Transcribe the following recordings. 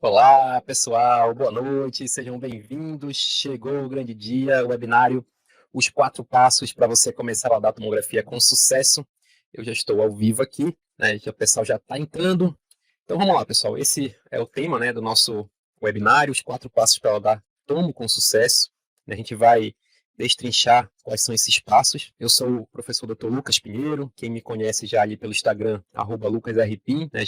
Olá, pessoal, boa noite, sejam bem-vindos. Chegou o grande dia, o webinário Os 4 Passos para você começar a laudar a tomografia com sucesso. Eu já estou ao vivo aqui, né? O pessoal já está entrando. Então vamos lá, pessoal. Esse é o tema, né, do nosso webinário, Os 4 Passos para laudar tomo com sucesso. A gente vai destrinchar quais são esses passos. Eu sou o professor Dr. Lucas Pinheiro, quem me conhece já ali pelo Instagram, @lucasrpin, né,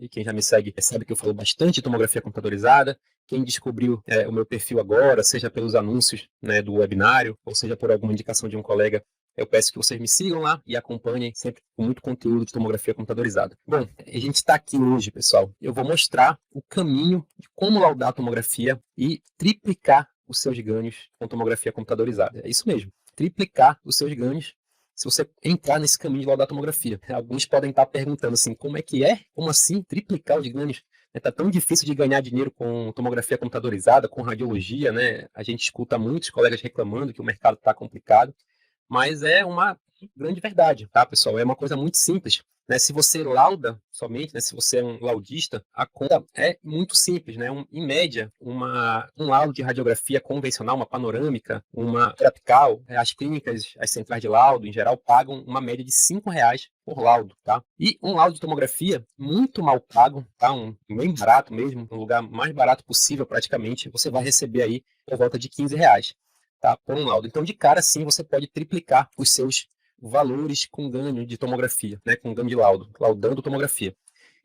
quem já me segue sabe que eu falo bastante de tomografia computadorizada. Quem descobriu o meu perfil agora, seja pelos anúncios, né, do webinário, ou seja por alguma indicação de um colega, eu peço que vocês me sigam lá e acompanhem sempre com muito conteúdo de tomografia computadorizada. Bom, a gente está aqui hoje, pessoal. Eu vou mostrar o caminho de como laudar a tomografia e triplicar os seus ganhos com tomografia computadorizada. É isso mesmo, triplicar os seus ganhos se você entrar nesse caminho de laudar tomografia. Alguns podem estar perguntando assim, como é que é? Como assim triplicar os ganhos? Está tão difícil de ganhar dinheiro com tomografia computadorizada, com radiologia, né? A gente escuta muitos colegas reclamando que o mercado está complicado, mas é uma grande verdade, tá, pessoal? É uma coisa muito simples, né? Se você lauda somente, né, se você é um laudista, a conta é muito simples, né? Em média, um laudo de radiografia convencional, uma panorâmica, uma trapical, as clínicas, as centrais de laudo, em geral, pagam uma média de R$ 5 por laudo, tá? E um laudo de tomografia muito mal pago, tá? Bem barato mesmo, um lugar mais barato possível praticamente, você vai receber aí por volta de R$ 15, tá? Por um laudo. Então, de cara, sim, você pode triplicar os seus valores com ganho de tomografia, né? Com ganho de laudo, laudando tomografia.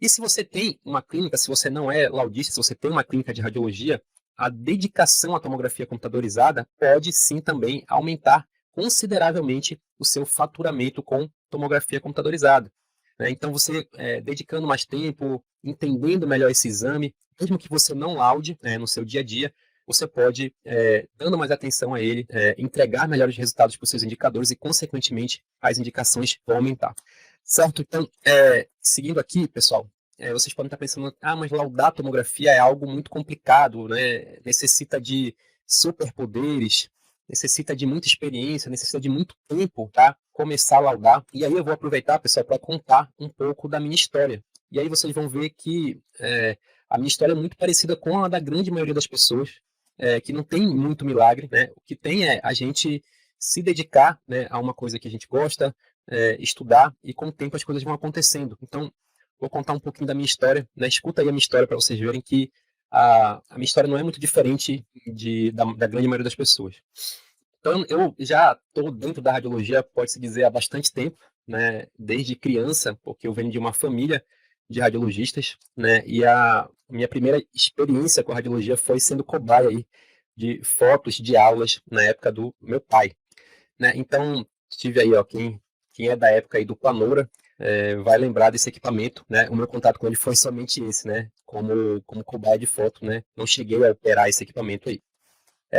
E se você tem uma clínica, se você não é laudista, se você tem uma clínica de radiologia, a dedicação à tomografia computadorizada pode sim também aumentar consideravelmente o seu faturamento com tomografia computadorizada, né? Então, você dedicando mais tempo, entendendo melhor esse exame, mesmo que você não laude, né, no seu dia a dia, você pode, dando mais atenção a ele, entregar melhores resultados para os seus indicadores e, consequentemente, as indicações vão aumentar. Certo? Então, seguindo aqui, pessoal, vocês podem estar pensando, mas laudar a tomografia é algo muito complicado, né? Necessita de superpoderes, necessita de muita experiência, necessita de muito tempo para começar a laudar. E aí eu vou aproveitar, pessoal, para contar um pouco da minha história. E aí vocês vão ver que a minha história é muito parecida com a da grande maioria das pessoas, que não tem muito milagre, né? O que tem é a gente se dedicar, né, a uma coisa que a gente gosta, estudar, e com o tempo as coisas vão acontecendo. Então, vou contar um pouquinho da minha história, né? Escuta aí a minha história para vocês verem que a minha história não é muito diferente da grande maioria das pessoas. Então, eu já estou dentro da radiologia, pode-se dizer, há bastante tempo, né? Desde criança, porque eu venho de uma família de radiologistas, né? E a minha primeira experiência com a radiologia foi sendo cobaia aí de fotos de aulas na época do meu pai, né? Então, tive aí, ó, quem é da época aí do Planoura, vai lembrar desse equipamento, né? O meu contato com ele foi somente esse, né? Como cobaia de foto, né? Não cheguei a operar esse equipamento aí.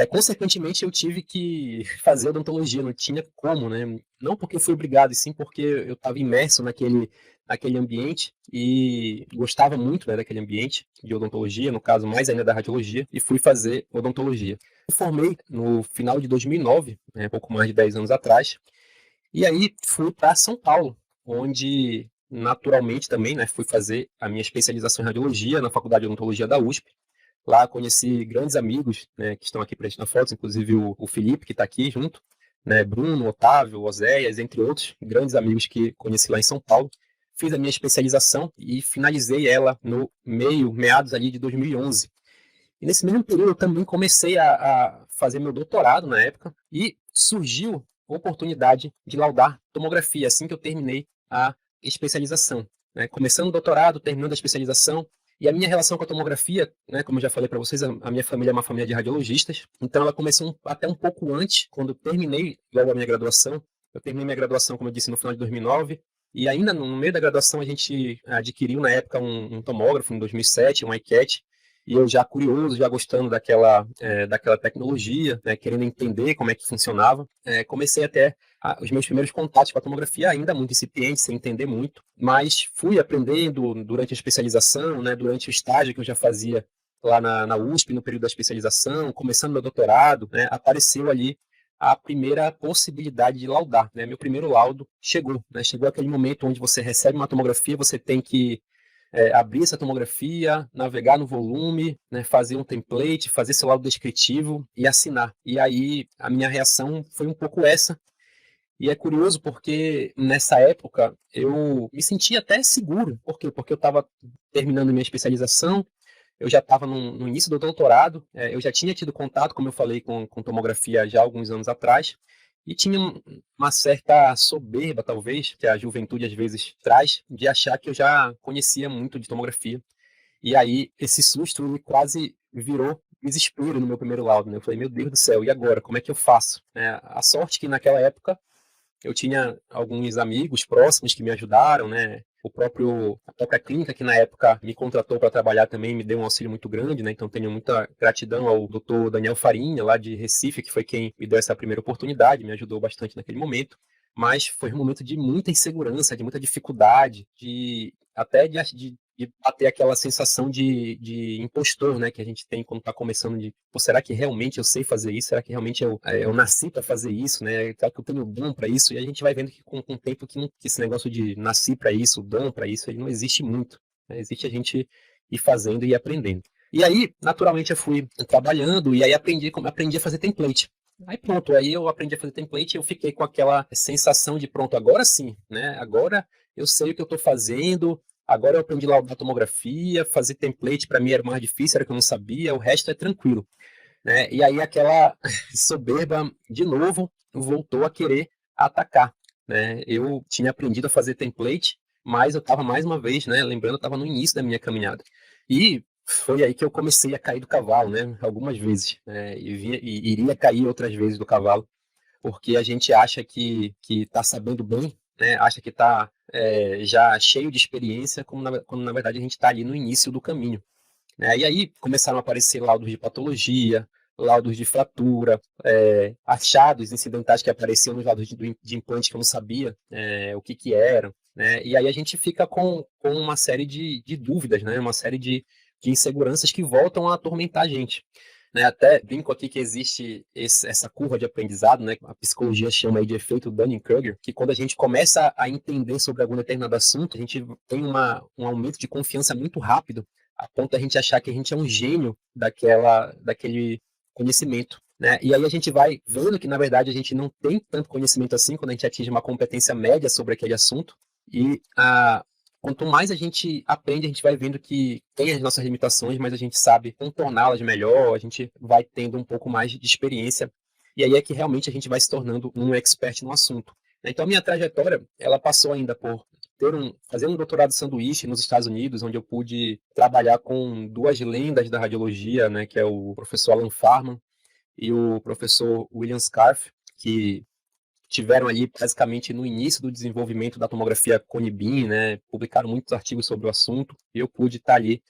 Consequentemente, eu tive que fazer odontologia, não tinha como, né? Não porque eu fui obrigado, e sim porque eu estava imerso naquele ambiente e gostava muito, né, daquele ambiente de odontologia, no caso, mais ainda da radiologia, e fui fazer odontologia. Me formei no final de 2009, né, pouco mais de 10 anos atrás, e aí fui para São Paulo, onde naturalmente também, né, fui fazer a minha especialização em radiologia na Faculdade de Odontologia da USP. Lá conheci grandes amigos, né, que estão aqui presentes na foto, inclusive o Felipe, que está aqui junto, né, Bruno, Otávio, Oséias, entre outros grandes amigos que conheci lá em São Paulo. Fiz a minha especialização e finalizei ela no meados ali de 2011. E nesse mesmo período eu também comecei a fazer meu doutorado na época e surgiu a oportunidade de laudar tomografia assim que eu terminei a especialização, né? Começando o doutorado, terminando a especialização, e a minha relação com a tomografia, né, como eu já falei para vocês, a minha família é uma família de radiologistas, então ela começou até um pouco antes, quando eu terminei logo a minha graduação. Eu terminei minha graduação, como eu disse, no final de 2009, e ainda no meio da graduação a gente adquiriu na época um tomógrafo, em 2007, um iCat, e eu já curioso, já gostando daquela tecnologia, né, querendo entender como é que funcionava, comecei até os meus primeiros contatos com a tomografia, ainda muito incipiente, sem entender muito, mas fui aprendendo durante a especialização, né, durante o estágio que eu já fazia lá na USP, no período da especialização, começando meu doutorado, né, apareceu ali a primeira possibilidade de laudar, né? Meu primeiro laudo chegou, né? Chegou aquele momento onde você recebe uma tomografia, você tem que abrir essa tomografia, navegar no volume, né, fazer um template, fazer esse laudo descritivo e assinar. E aí a minha reação foi um pouco essa. E é curioso porque nessa época eu me sentia até seguro. Por quê? Porque eu estava terminando minha especialização, eu já estava no início do doutorado, eu já tinha tido contato, como eu falei, com tomografia já há alguns anos atrás, e tinha uma certa soberba, talvez, que a juventude às vezes traz, de achar que eu já conhecia muito de tomografia. E aí esse susto ele quase virou desespero no meu primeiro laudo, né? Eu falei, meu Deus do céu, e agora? Como é que eu faço? A sorte que naquela época eu tinha alguns amigos próximos que me ajudaram, né? A própria clínica que na época me contratou para trabalhar também me deu um auxílio muito grande, né? Então tenho muita gratidão ao Dr. Daniel Farinha, lá de Recife, que foi quem me deu essa primeira oportunidade, me ajudou bastante naquele momento. Mas foi um momento de muita insegurança, de muita dificuldade, de bater aquela sensação de impostor, né, que a gente tem quando está começando pô, será que realmente eu sei fazer isso? Será que realmente eu nasci para fazer isso, né? Será que eu tenho dom para isso? E a gente vai vendo que com o tempo que esse negócio de nasci para isso, dom para isso, ele não existe muito, né? Existe a gente ir fazendo e aprendendo. E aí, naturalmente, eu fui trabalhando e aí aprendi a fazer template. Aí pronto, aí eu aprendi a fazer template e eu fiquei com aquela sensação de pronto, agora sim, né? Agora eu sei o que eu estou fazendo, agora eu aprendi lá a tomografia, fazer template para mim era mais difícil, era que eu não sabia, o resto é tranquilo, né? E aí aquela soberba, de novo, voltou a querer atacar, né? Eu tinha aprendido a fazer template, mas eu estava mais uma vez, né? Lembrando, eu estava no início da minha caminhada. E foi aí que eu comecei a cair do cavalo, né? Algumas vezes, né? E iria cair outras vezes do cavalo, porque a gente acha que está sabendo bem, né? Acha que está já cheio de experiência, quando na verdade a gente está ali no início do caminho, né? E aí começaram a aparecer laudos de patologia, laudos de fratura, achados incidentais que apareciam nos laudos de implante que eu não sabia o que eram, né? E aí a gente fica com uma série de dúvidas, né? Uma série de inseguranças que voltam a atormentar a gente, né? Até brinco aqui que existe essa curva de aprendizado, né? A psicologia chama aí de efeito Dunning-Kruger, que quando a gente começa a entender sobre algum determinado assunto, a gente tem um aumento de confiança muito rápido, a ponto da gente achar que a gente é um gênio daquele conhecimento, né? E aí a gente vai vendo que, na verdade, a gente não tem tanto conhecimento assim quando a gente atinge uma competência média sobre aquele assunto. E quanto mais a gente aprende, a gente vai vendo que tem as nossas limitações, mas a gente sabe contorná-las melhor, a gente vai tendo um pouco mais de experiência. E aí é que realmente a gente vai se tornando um expert no assunto. Então, a minha trajetória, ela passou ainda por fazer um doutorado sanduíche nos Estados Unidos, onde eu pude trabalhar com duas lendas da radiologia, né, que é o professor Alan Farman e o professor William Scarfe, que tiveram ali basicamente no início do desenvolvimento da tomografia Cone-Beam, né, publicaram muitos artigos sobre o assunto, e eu pude estar ali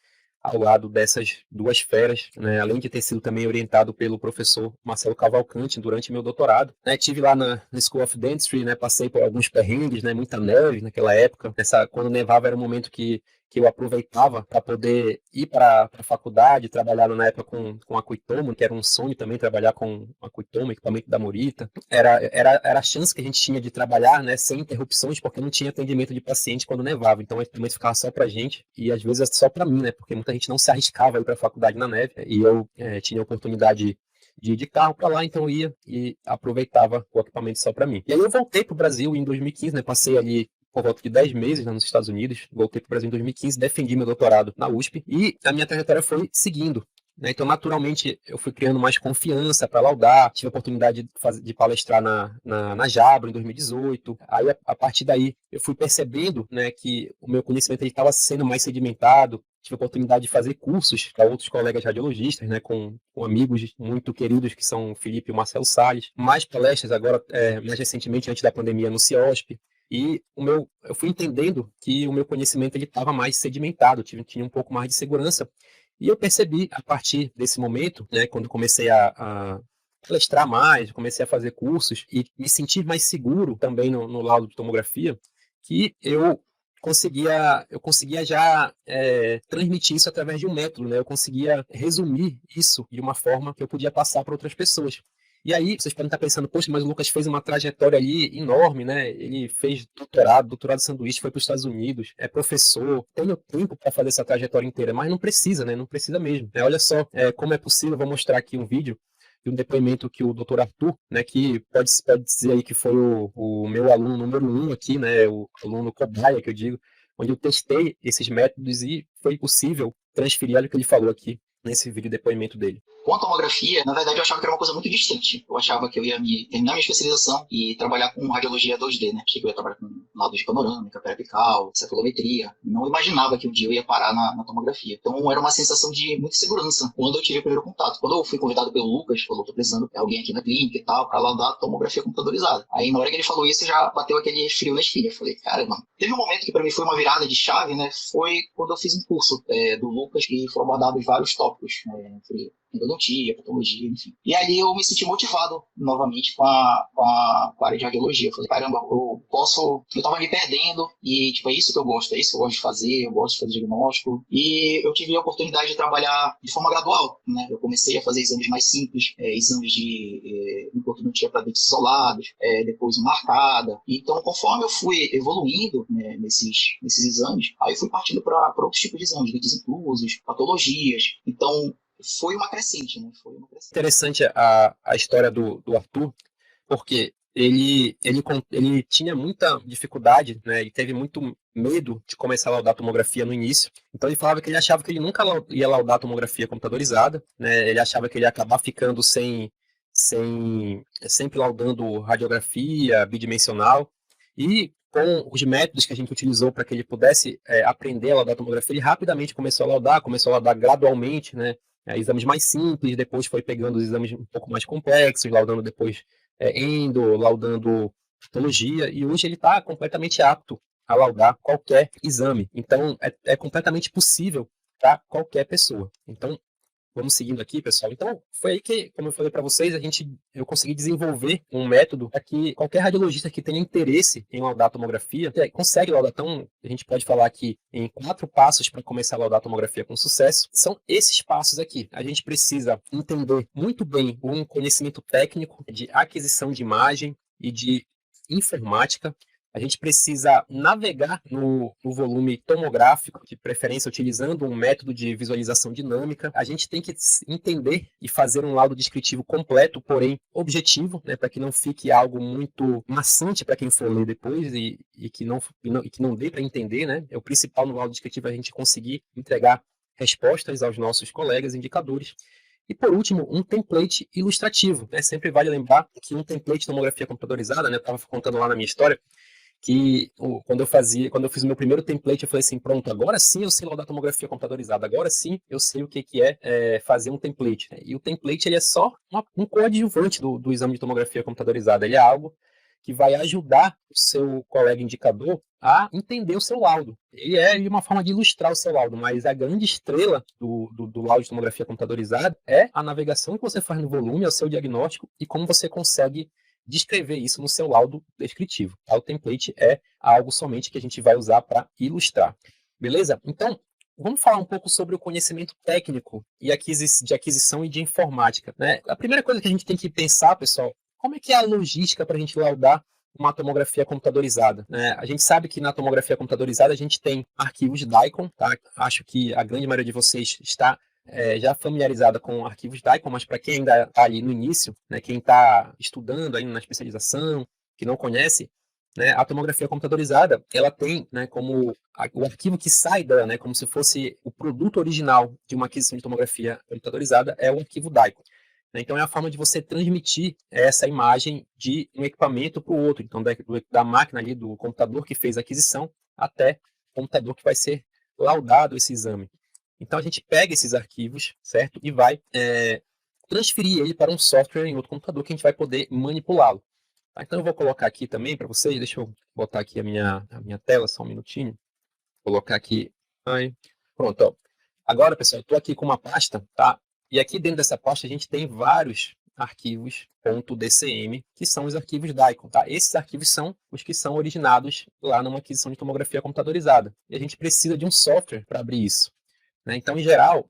ao lado dessas duas feras, né, além de ter sido também orientado pelo professor Marcelo Cavalcante durante meu doutorado, né, tive lá na School of Dentistry, né, passei por alguns perrengues, né, muita neve naquela época, quando nevava era um momento que eu aproveitava para poder ir para a faculdade, trabalhar na época com a Cuitomo, que era um sonho também trabalhar com a Cuitomo, equipamento da Morita. Era a chance que a gente tinha de trabalhar, né, sem interrupções, porque não tinha atendimento de paciente quando nevava, então o equipamento ficava só para a gente, e às vezes só para mim, né, porque muita gente não se arriscava a ir para a faculdade na neve, e eu tinha a oportunidade de ir de carro para lá, então eu ia e aproveitava o equipamento só para mim. E aí eu voltei para o Brasil em 2015, né, passei ali por volta de 10 meses lá nos Estados Unidos, voltei para o Brasil em 2015, defendi meu doutorado na USP, e a minha trajetória foi seguindo, né? Então, naturalmente, eu fui criando mais confiança para laudar, tive a oportunidade de palestrar na Jabra em 2018, aí a partir daí eu fui percebendo, né, que o meu conhecimento estava sendo mais sedimentado, tive a oportunidade de fazer cursos para outros colegas radiologistas, né, com amigos muito queridos que são o Felipe e o Marcelo Salles, mais palestras agora, mais recentemente, antes da pandemia, no CIOSP, e eu fui entendendo que o meu conhecimento estava mais sedimentado, tinha um pouco mais de segurança. E eu percebi, a partir desse momento, né, quando comecei a palestrar mais, comecei a fazer cursos e me sentir mais seguro também no laudo de tomografia, que eu conseguia já transmitir isso através de um método, né? Eu conseguia resumir isso de uma forma que eu podia passar para outras pessoas. E aí, vocês podem estar pensando, poxa, mas o Lucas fez uma trajetória ali enorme, né? Ele fez doutorado de sanduíche, foi para os Estados Unidos, é professor, tem o tempo para fazer essa trajetória inteira, mas não precisa, né? Não precisa mesmo. Olha só como é possível, vou mostrar aqui um vídeo de um depoimento que o Dr. Arthur, né, que pode dizer aí que foi o meu aluno número 1 aqui, né, o aluno cobaia, que eu digo, onde eu testei esses métodos e foi possível transferir, olha o que ele falou aqui nesse vídeo depoimento dele. Com a tomografia, na verdade, eu achava que era uma coisa muito distante. Eu achava que eu ia terminar minha especialização e trabalhar com radiologia 2D, né? Achei que eu ia trabalhar com laudo de panorâmica, periapical, cefalometria. Não imaginava que um dia eu ia parar na tomografia. Então, era uma sensação de muita segurança quando eu tive o primeiro contato. Quando eu fui convidado pelo Lucas, falou, tô precisando de alguém aqui na clínica e tal, pra laudar tomografia computadorizada. Aí, na hora que ele falou isso, já bateu aquele frio na espinha. Eu falei, caramba. Teve um momento que pra mim foi uma virada de chave, né? Foi quando eu fiz um curso do Lucas, que foram abordados vários tópicos, né? Endodontia, patologia, enfim. E ali eu me senti motivado novamente com a área de radiologia. Eu falei, caramba, eu tava me perdendo e, tipo, é isso que eu gosto, é isso que eu gosto de fazer, eu gosto de fazer diagnóstico. E eu tive a oportunidade de trabalhar de forma gradual, né? Eu comecei a fazer exames mais simples, exames de endodontia para dentes isolados, depois uma arcada. Então, conforme eu fui evoluindo, né, nesses exames, aí eu fui partindo para outros tipos de exames, dentes inclusos, patologias. Então, foi uma crescente, né? Foi uma crescente. Interessante a história do Arthur, porque ele tinha muita dificuldade, né? Ele teve muito medo de começar a laudar tomografia no início. Então ele falava que ele achava que ele nunca ia laudar tomografia computadorizada, né? Ele achava que ele ia acabar ficando sempre laudando radiografia bidimensional. E com os métodos que a gente utilizou para que ele pudesse aprender a laudar tomografia, ele rapidamente começou a laudar gradualmente, né? Exames mais simples, depois foi pegando os exames um pouco mais complexos, laudando depois endo, laudando patologia, e hoje ele está completamente apto a laudar qualquer exame. Então, é completamente possível para qualquer pessoa. Então, vamos seguindo aqui, pessoal. Então, foi aí que, como eu falei para vocês, eu consegui desenvolver um método para que qualquer radiologista que tenha interesse em laudar tomografia consegue laudar. Então, a gente pode falar aqui em 4 passos para começar a laudar tomografia com sucesso. São esses passos aqui. A gente precisa entender muito bem um conhecimento técnico de aquisição de imagem e de informática. A gente precisa navegar no volume tomográfico, de preferência utilizando um método de visualização dinâmica. A gente tem que entender e fazer um laudo descritivo completo, porém objetivo, né, para que não fique algo muito maçante para quem for ler depois e que não dê para entender. Né? É o principal no laudo descritivo, a gente conseguir entregar respostas aos nossos colegas indicadores. E, por último, um template ilustrativo. Né? Sempre vale lembrar que um template de tomografia computadorizada, né, eu estava contando lá na minha história, que quando eu fiz o meu primeiro template, eu falei assim, pronto, agora sim eu sei laudar tomografia computadorizada, agora sim eu sei o que é fazer um template. E o template ele é só um coadjuvante do exame de tomografia computadorizada, ele é algo que vai ajudar o seu colega indicador a entender o seu laudo. Ele é uma forma de ilustrar o seu laudo, mas a grande estrela do laudo de tomografia computadorizada é a navegação que você faz no volume, é o seu diagnóstico e como você consegue descrever isso no seu laudo descritivo. O template é algo somente que a gente vai usar para ilustrar. Beleza? Então, vamos falar um pouco sobre o conhecimento técnico e de aquisição e de informática. Né? A primeira coisa que a gente tem que pensar, pessoal, como é que é a logística para a gente laudar uma tomografia computadorizada? Né? A gente sabe que na tomografia computadorizada a gente tem arquivos DICOM, tá? Acho que a grande maioria de vocês está já familiarizada com arquivos DICOM, mas para quem ainda está ali no início, né, quem está estudando ainda na especialização, que não conhece, né, a tomografia computadorizada, ela tem, né, como o arquivo que sai dela, né, como se fosse o produto original de uma aquisição de tomografia computadorizada, é o arquivo DICOM. Então, é a forma de você transmitir essa imagem de um equipamento para o outro. Então, da máquina ali, do computador que fez a aquisição, até o computador que vai ser laudado esse exame. Então, a gente pega esses arquivos, certo? E vai transferir ele para um software em outro computador que a gente vai poder manipulá-lo. Tá? Então, eu vou colocar aqui também para vocês. Deixa eu botar aqui a minha tela, só um minutinho. Vou colocar aqui. Aí. Pronto, ó. Agora, pessoal, eu estou aqui com uma pasta, tá? E aqui dentro dessa pasta a gente tem vários arquivos .dcm, que são os arquivos DICOM, tá? Esses arquivos são os que são originados lá numa aquisição de tomografia computadorizada. E a gente precisa de um software para abrir isso. Né? Então, em geral,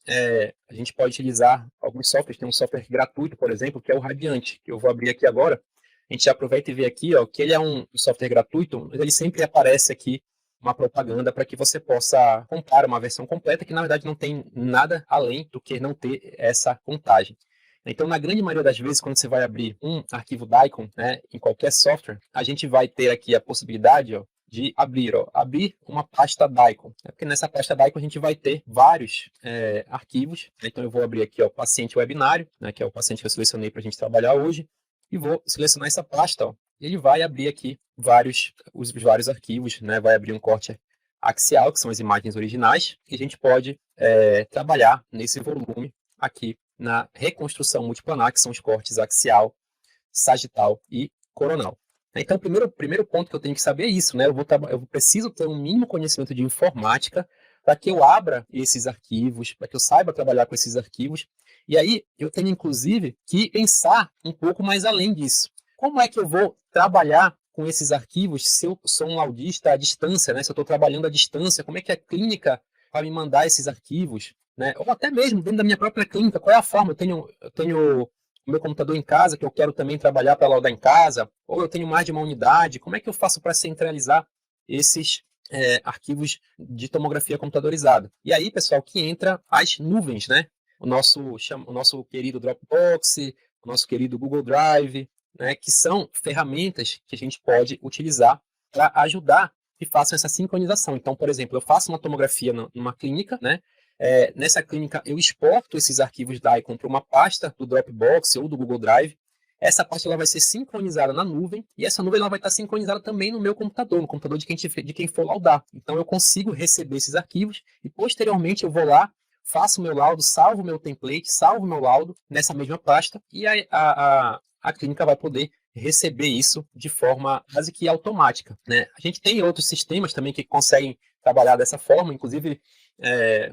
a gente pode utilizar alguns softwares, tem um software gratuito, por exemplo, que é o Radiant, que eu vou abrir aqui agora. A gente já aproveita e vê aqui, ó, que ele é um software gratuito, mas ele sempre aparece aqui uma propaganda para que você possa comprar uma versão completa, que na verdade não tem nada além do que não ter essa contagem. Então, na grande maioria das vezes, quando você vai abrir um arquivo Daikon, né, em qualquer software, a gente vai ter aqui a possibilidade, ó, de abrir uma pasta Daikon. Porque nessa pasta Daikon a gente vai ter vários arquivos. Então eu vou abrir aqui, ó, o paciente webinário, né, que é o paciente que eu selecionei para a gente trabalhar hoje, e vou selecionar essa pasta. Ó, ele vai abrir aqui os vários arquivos, né, vai abrir um corte axial, que são as imagens originais, e a gente pode trabalhar nesse volume aqui na reconstrução multiplanar, que são os cortes axial, sagital e coronal. Então, o primeiro ponto que eu tenho que saber é isso, né? Eu preciso ter um mínimo conhecimento de informática para que eu abra esses arquivos, para que eu saiba trabalhar com esses arquivos. E aí, eu tenho, inclusive, que pensar um pouco mais além disso. Como é que eu vou trabalhar com esses arquivos se eu sou um laudista à distância, né? Se eu estou trabalhando à distância, como é que a clínica vai me mandar esses arquivos, né? Ou até mesmo dentro da minha própria clínica, qual é a forma? Eu tenho o meu computador em casa, que eu quero também trabalhar para laudar em casa, ou eu tenho mais de uma unidade, como é que eu faço para centralizar esses arquivos de tomografia computadorizada? E aí, pessoal, que entra as nuvens, né? O nosso querido Dropbox, o nosso querido Google Drive, né? Que são ferramentas que a gente pode utilizar para ajudar que façam essa sincronização. Então, por exemplo, eu faço uma tomografia numa clínica, né? Nessa clínica, eu exporto esses arquivos Daikon para uma pasta do Dropbox ou do Google Drive. Essa pasta ela vai ser sincronizada na nuvem, e essa nuvem ela vai estar sincronizada também no meu computador, no computador de quem for laudar. Então, eu consigo receber esses arquivos e, posteriormente, eu vou lá, faço o meu laudo, salvo o meu template, salvo o meu laudo nessa mesma pasta, e a clínica vai poder receber isso de forma quase que automática, né? A gente tem outros sistemas também que conseguem trabalhar dessa forma, inclusive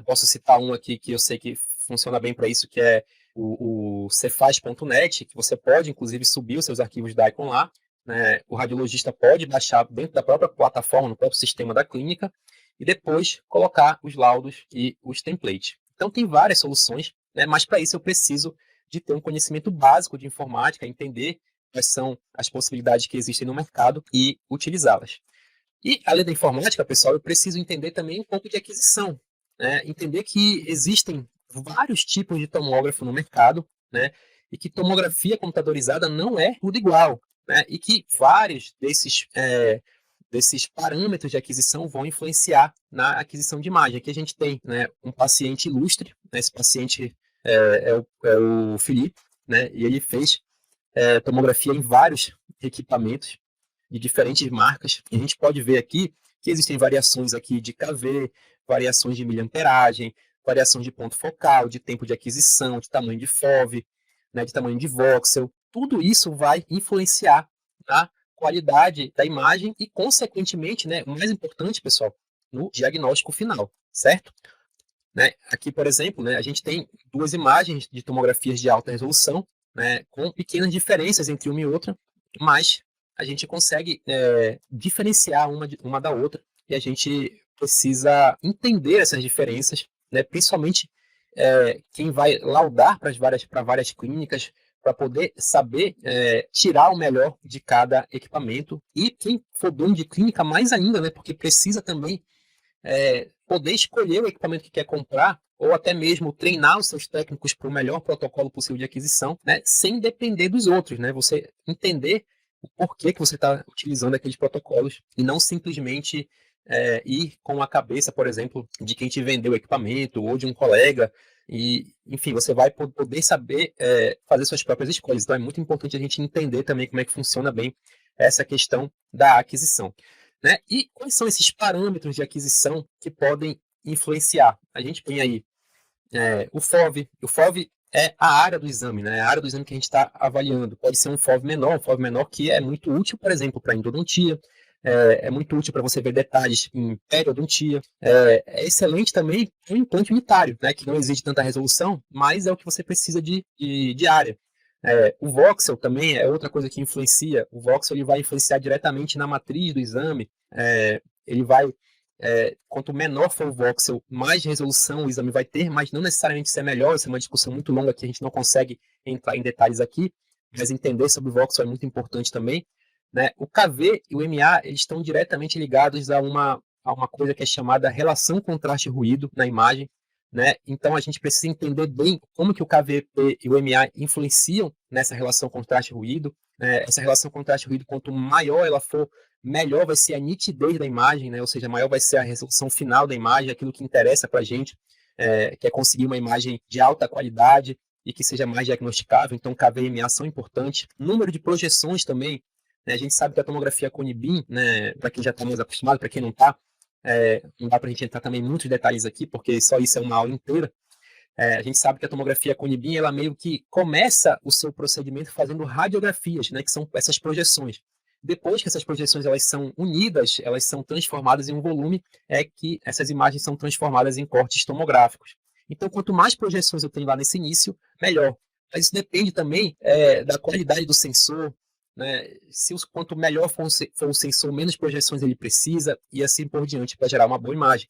posso citar um aqui que eu sei que funciona bem para isso, que é o cefaz.net, que você pode, inclusive, subir os seus arquivos Daikon lá, né? O radiologista pode baixar dentro da própria plataforma, no próprio sistema da clínica, e depois colocar os laudos e os templates. Então, tem várias soluções, né? Mas para isso eu preciso de ter um conhecimento básico de informática, entender quais são as possibilidades que existem no mercado e utilizá-las. E, além da informática, pessoal, eu preciso entender também um pouco de aquisição, né? Entender que existem vários tipos de tomógrafo no mercado, né? E que tomografia computadorizada não é tudo igual, né? E que vários desses parâmetros de aquisição vão influenciar na aquisição de imagem. Aqui a gente tem, né, um paciente ilustre, né? Esse paciente é o Felipe, né? E ele fez tomografia em vários equipamentos de diferentes marcas. E a gente pode ver aqui que existem variações aqui de KV, variações de miliamperagem, variação de ponto focal, de tempo de aquisição, de tamanho de FOV, né, de tamanho de voxel. Tudo isso vai influenciar na qualidade da imagem e, consequentemente, né, o mais importante, pessoal, no diagnóstico final, certo? Né? Aqui, por exemplo, né, a gente tem duas imagens de tomografias de alta resolução, né, com pequenas diferenças entre uma e outra, mas a gente consegue diferenciar uma da outra, e a gente precisa entender essas diferenças, né, principalmente quem vai laudar para várias clínicas, para poder saber tirar o melhor de cada equipamento, e quem for dono de clínica mais ainda, né, porque precisa também poder escolher o equipamento que quer comprar, ou até mesmo treinar os seus técnicos para o melhor protocolo possível de aquisição, né, sem depender dos outros, né? Você entender o porquê que você está utilizando aqueles protocolos e não simplesmente ir com a cabeça, por exemplo, de quem te vendeu o equipamento ou de um colega. E, enfim, você vai poder saber fazer suas próprias escolhas. Então, é muito importante a gente entender também como é que funciona bem essa questão da aquisição. Né? E quais são esses parâmetros de aquisição que podem influenciar? A gente tem aí o FOV. O FOV é a área do exame, né? A área do exame que a gente está avaliando. Pode ser um FOV menor que é muito útil, por exemplo, para endodontia, é muito útil para você ver detalhes em periodontia. É excelente também para um implante unitário, né? Que não exige tanta resolução, mas é o que você precisa de área. O voxel também é outra coisa que influencia. O voxel ele vai influenciar diretamente na matriz do exame. Ele vai quanto menor for o voxel, mais resolução o exame vai ter, mas não necessariamente isso é melhor, isso é uma discussão muito longa que a gente não consegue entrar em detalhes aqui, mas entender sobre o voxel é muito importante também, né? O KV e o MA, eles estão diretamente ligados a uma coisa que é chamada relação contraste-ruído na imagem, né? Então, a gente precisa entender bem como que o KVP e o MA influenciam nessa relação contraste-ruído. Essa relação contraste-ruído, quanto maior ela for, melhor vai ser a nitidez da imagem, né? Ou seja, maior vai ser a resolução final da imagem, aquilo que interessa para a gente, que é conseguir uma imagem de alta qualidade e que seja mais diagnosticável. Então, KV e MA são importantes. Número de projeções também, né? A gente sabe que a tomografia Cone-Beam, né, para quem já está mais acostumado, para quem não está, não dá para a gente entrar também em muitos detalhes aqui, porque só isso é uma aula inteira. A gente sabe que a tomografia Cone-Beam, ela meio que começa o seu procedimento fazendo radiografias, né, que são essas projeções. Depois que essas projeções elas são unidas, elas são transformadas em um volume, é que essas imagens são transformadas em cortes tomográficos. Então, quanto mais projeções eu tenho lá nesse início, melhor. Mas isso depende também da qualidade do sensor, né? Quanto melhor for o sensor, menos projeções ele precisa, e assim por diante, para gerar uma boa imagem,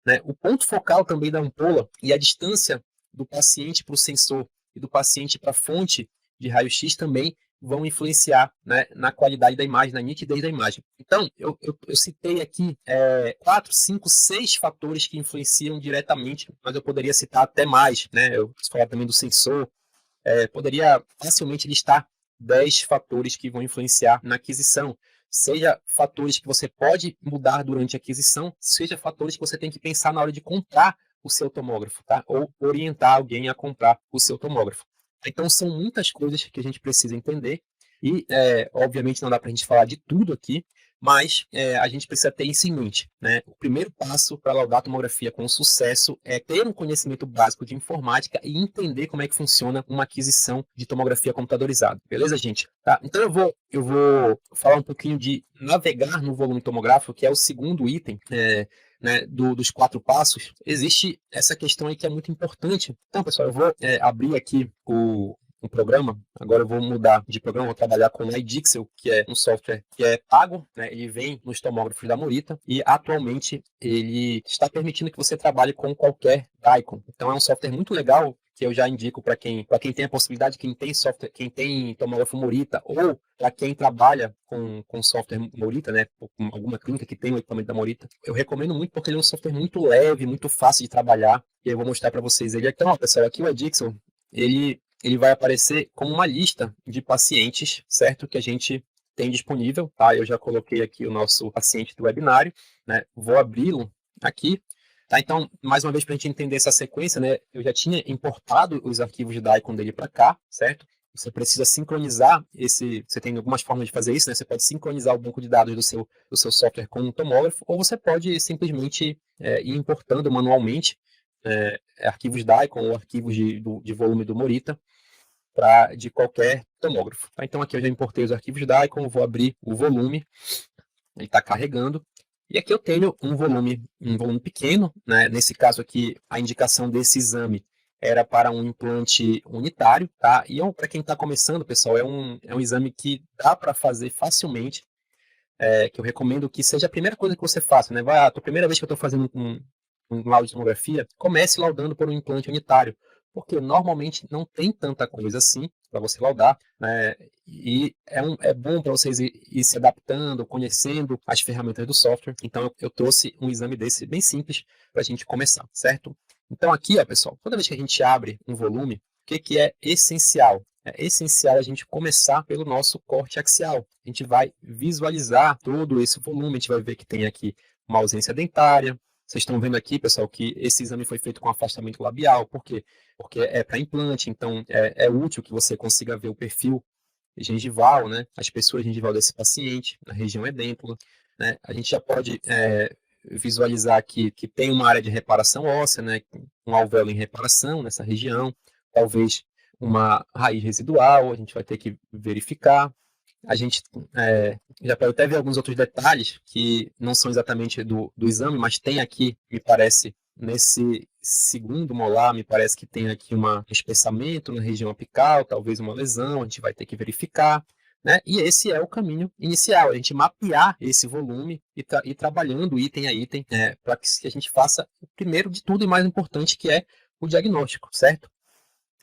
né? O ponto focal também da ampola e a distância do paciente para o sensor e do paciente para a fonte de raio-x também vão influenciar, né, na qualidade da imagem, na nitidez da imagem. Então, eu citei aqui 4, 5, 6 fatores que influenciam diretamente, mas eu poderia citar até mais, né? Eu posso falar também do sensor, poderia facilmente listar 10 fatores que vão influenciar na aquisição, seja fatores que você pode mudar durante a aquisição, seja fatores que você tem que pensar na hora de comprar o seu tomógrafo, tá? Ou orientar alguém a comprar o seu tomógrafo. Então, são muitas coisas que a gente precisa entender e, obviamente, não dá para a gente falar de tudo aqui, mas a gente precisa ter isso em mente, né? O primeiro passo para laudar a tomografia com sucesso é ter um conhecimento básico de informática e entender como é que funciona uma aquisição de tomografia computadorizada. Beleza, gente? Tá? Então eu vou falar um pouquinho de navegar no volume tomográfico, que é o segundo item, né, dos 4 passos. Existe essa questão aí que é muito importante. Então, pessoal, eu vou abrir aqui um programa. Agora eu vou mudar de programa, vou trabalhar com o iDixel, que é um software que é pago, né? Ele vem nos tomógrafos da Morita e atualmente ele está permitindo que você trabalhe com qualquer Dicom. Então é um software muito legal que eu já indico para quem tem a possibilidade, quem tem software, quem tem tomógrafo Morita ou para quem trabalha com software Morita, né, com alguma clínica que tem o equipamento da Morita. Eu recomendo muito porque ele é um software muito leve, muito fácil de trabalhar. E eu vou mostrar para vocês ele aqui. Então, pessoal, aqui o iDixel, ele vai aparecer como uma lista de pacientes, certo? Que a gente tem disponível, tá? Eu já coloquei aqui o nosso paciente do webinário, né? Vou abri-lo aqui, tá? Então, mais uma vez, para a gente entender essa sequência, né? Eu já tinha importado os arquivos de Dicom dele para cá, certo? Você precisa sincronizar você tem algumas formas de fazer isso, né? Você pode sincronizar o banco de dados do seu software com um tomógrafo, ou você pode simplesmente ir importando manualmente arquivos Dicom ou arquivos de volume do Morita de qualquer tomógrafo. Tá? Então aqui eu já importei os arquivos Dicom, vou abrir o volume, ele está carregando, e aqui eu tenho um volume pequeno, né? Nesse caso aqui a indicação desse exame era para um implante unitário, tá? E para quem está começando, pessoal, é um exame que dá para fazer facilmente, que eu recomendo que seja a primeira coisa que você faça, né? A primeira vez que eu estou fazendo um laudo de tomografia, comece laudando por um implante unitário, porque normalmente não tem tanta coisa assim para você laudar, né? E é bom para vocês ir se adaptando, conhecendo as ferramentas do software. Então eu trouxe um exame desse bem simples para a gente começar, certo? Então aqui, ó, pessoal, toda vez que a gente abre um volume, o que é essencial? É essencial a gente começar pelo nosso corte axial. A gente vai visualizar todo esse volume, a gente vai ver que tem aqui uma ausência dentária. Vocês estão vendo aqui, pessoal, que esse exame foi feito com afastamento labial. Por quê? Porque é para implante, então é útil que você consiga ver o perfil gengival, né? A espessura gengival desse paciente, na região edêntula, né? A gente já pode visualizar aqui que tem uma área de reparação óssea, né? Um alvéolo em reparação nessa região, talvez uma raiz residual, a gente vai ter que verificar. A gente já pode até ver alguns outros detalhes que não são exatamente do exame, mas tem aqui, me parece, nesse segundo molar, me parece que tem aqui um espessamento na região apical, talvez uma lesão, a gente vai ter que verificar. né? E esse é o caminho inicial, a gente mapear esse volume e ir trabalhando item a item, para que a gente faça o primeiro de tudo e mais importante, que é o diagnóstico, certo?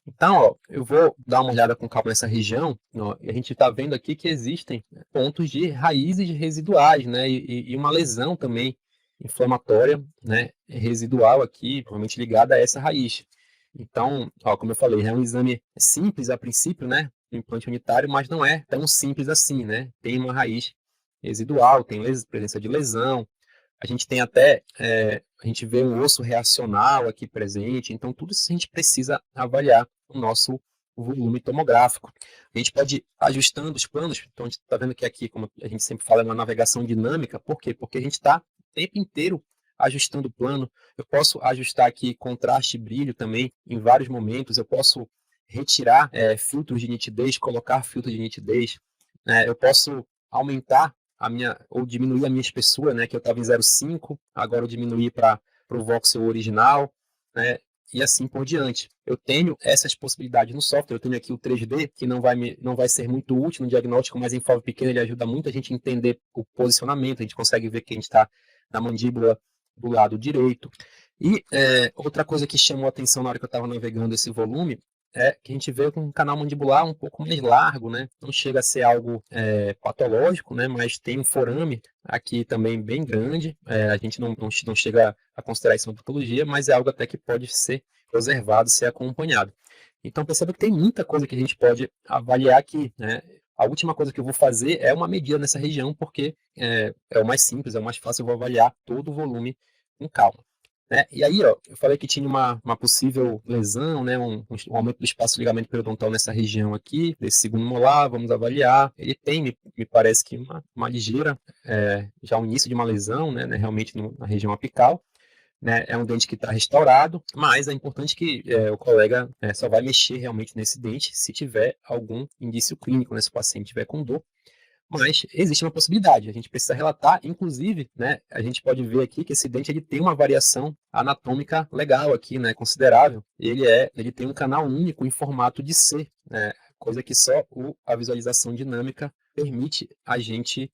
Então, ó, eu vou dar uma olhada com calma nessa região, ó, e a gente está vendo aqui que existem pontos de raízes residuais, né, e uma lesão também inflamatória, né, residual aqui, provavelmente ligada a essa raiz. Então, ó, como eu falei, é um exame simples a princípio, né, um implante unitário, mas não é tão simples assim, né, tem uma raiz residual, tem presença de lesão, a gente tem até, a gente vê um osso reacional aqui presente, então tudo isso a gente precisa avaliar o nosso volume tomográfico. A gente pode ir ajustando os planos, então a gente está vendo que aqui, como a gente sempre fala, é uma navegação dinâmica, por quê? Porque a gente está o tempo inteiro ajustando o plano, eu posso ajustar aqui contraste e brilho também em vários momentos, eu posso retirar filtros de nitidez, colocar filtros de nitidez, eu posso aumentar ou diminuir a minha espessura, né, que eu estava em 0,5, agora eu diminuí para o voxel original, né, e assim por diante. Eu tenho essas possibilidades no software, eu tenho aqui o 3D, que não vai ser muito útil no diagnóstico, mas em FOV pequeno ele ajuda muito a gente a entender o posicionamento, a gente consegue ver que a gente está na mandíbula do lado direito. E outra coisa que chamou a atenção na hora que eu estava navegando esse volume é que a gente vê com um canal mandibular um pouco mais largo, né? Não chega a ser algo patológico, né? Mas tem um forame aqui também bem grande. A gente não chega a considerar isso uma patologia, mas é algo até que pode ser observado, ser acompanhado. Então perceba que tem muita coisa que a gente pode avaliar aqui, né? A última coisa que eu vou fazer é uma medida nessa região, porque é o mais simples, é o mais fácil, eu vou avaliar todo o volume com calma. E aí, ó, eu falei que tinha uma possível lesão, né, um aumento do espaço do ligamento periodontal nessa região aqui, desse segundo molar, vamos avaliar. Ele tem, me parece que uma ligeira, já o início de uma lesão, né, realmente na região apical. Né, é um dente que está restaurado, mas é importante que o colega só vai mexer realmente nesse dente se tiver algum indício clínico, né, se o paciente tiver com dor. Mas existe uma possibilidade, a gente precisa relatar, inclusive, né, a gente pode ver aqui que esse dente ele tem uma variação anatômica legal aqui, né, considerável. Ele tem um canal único em formato de C, né, coisa que só a visualização dinâmica permite a gente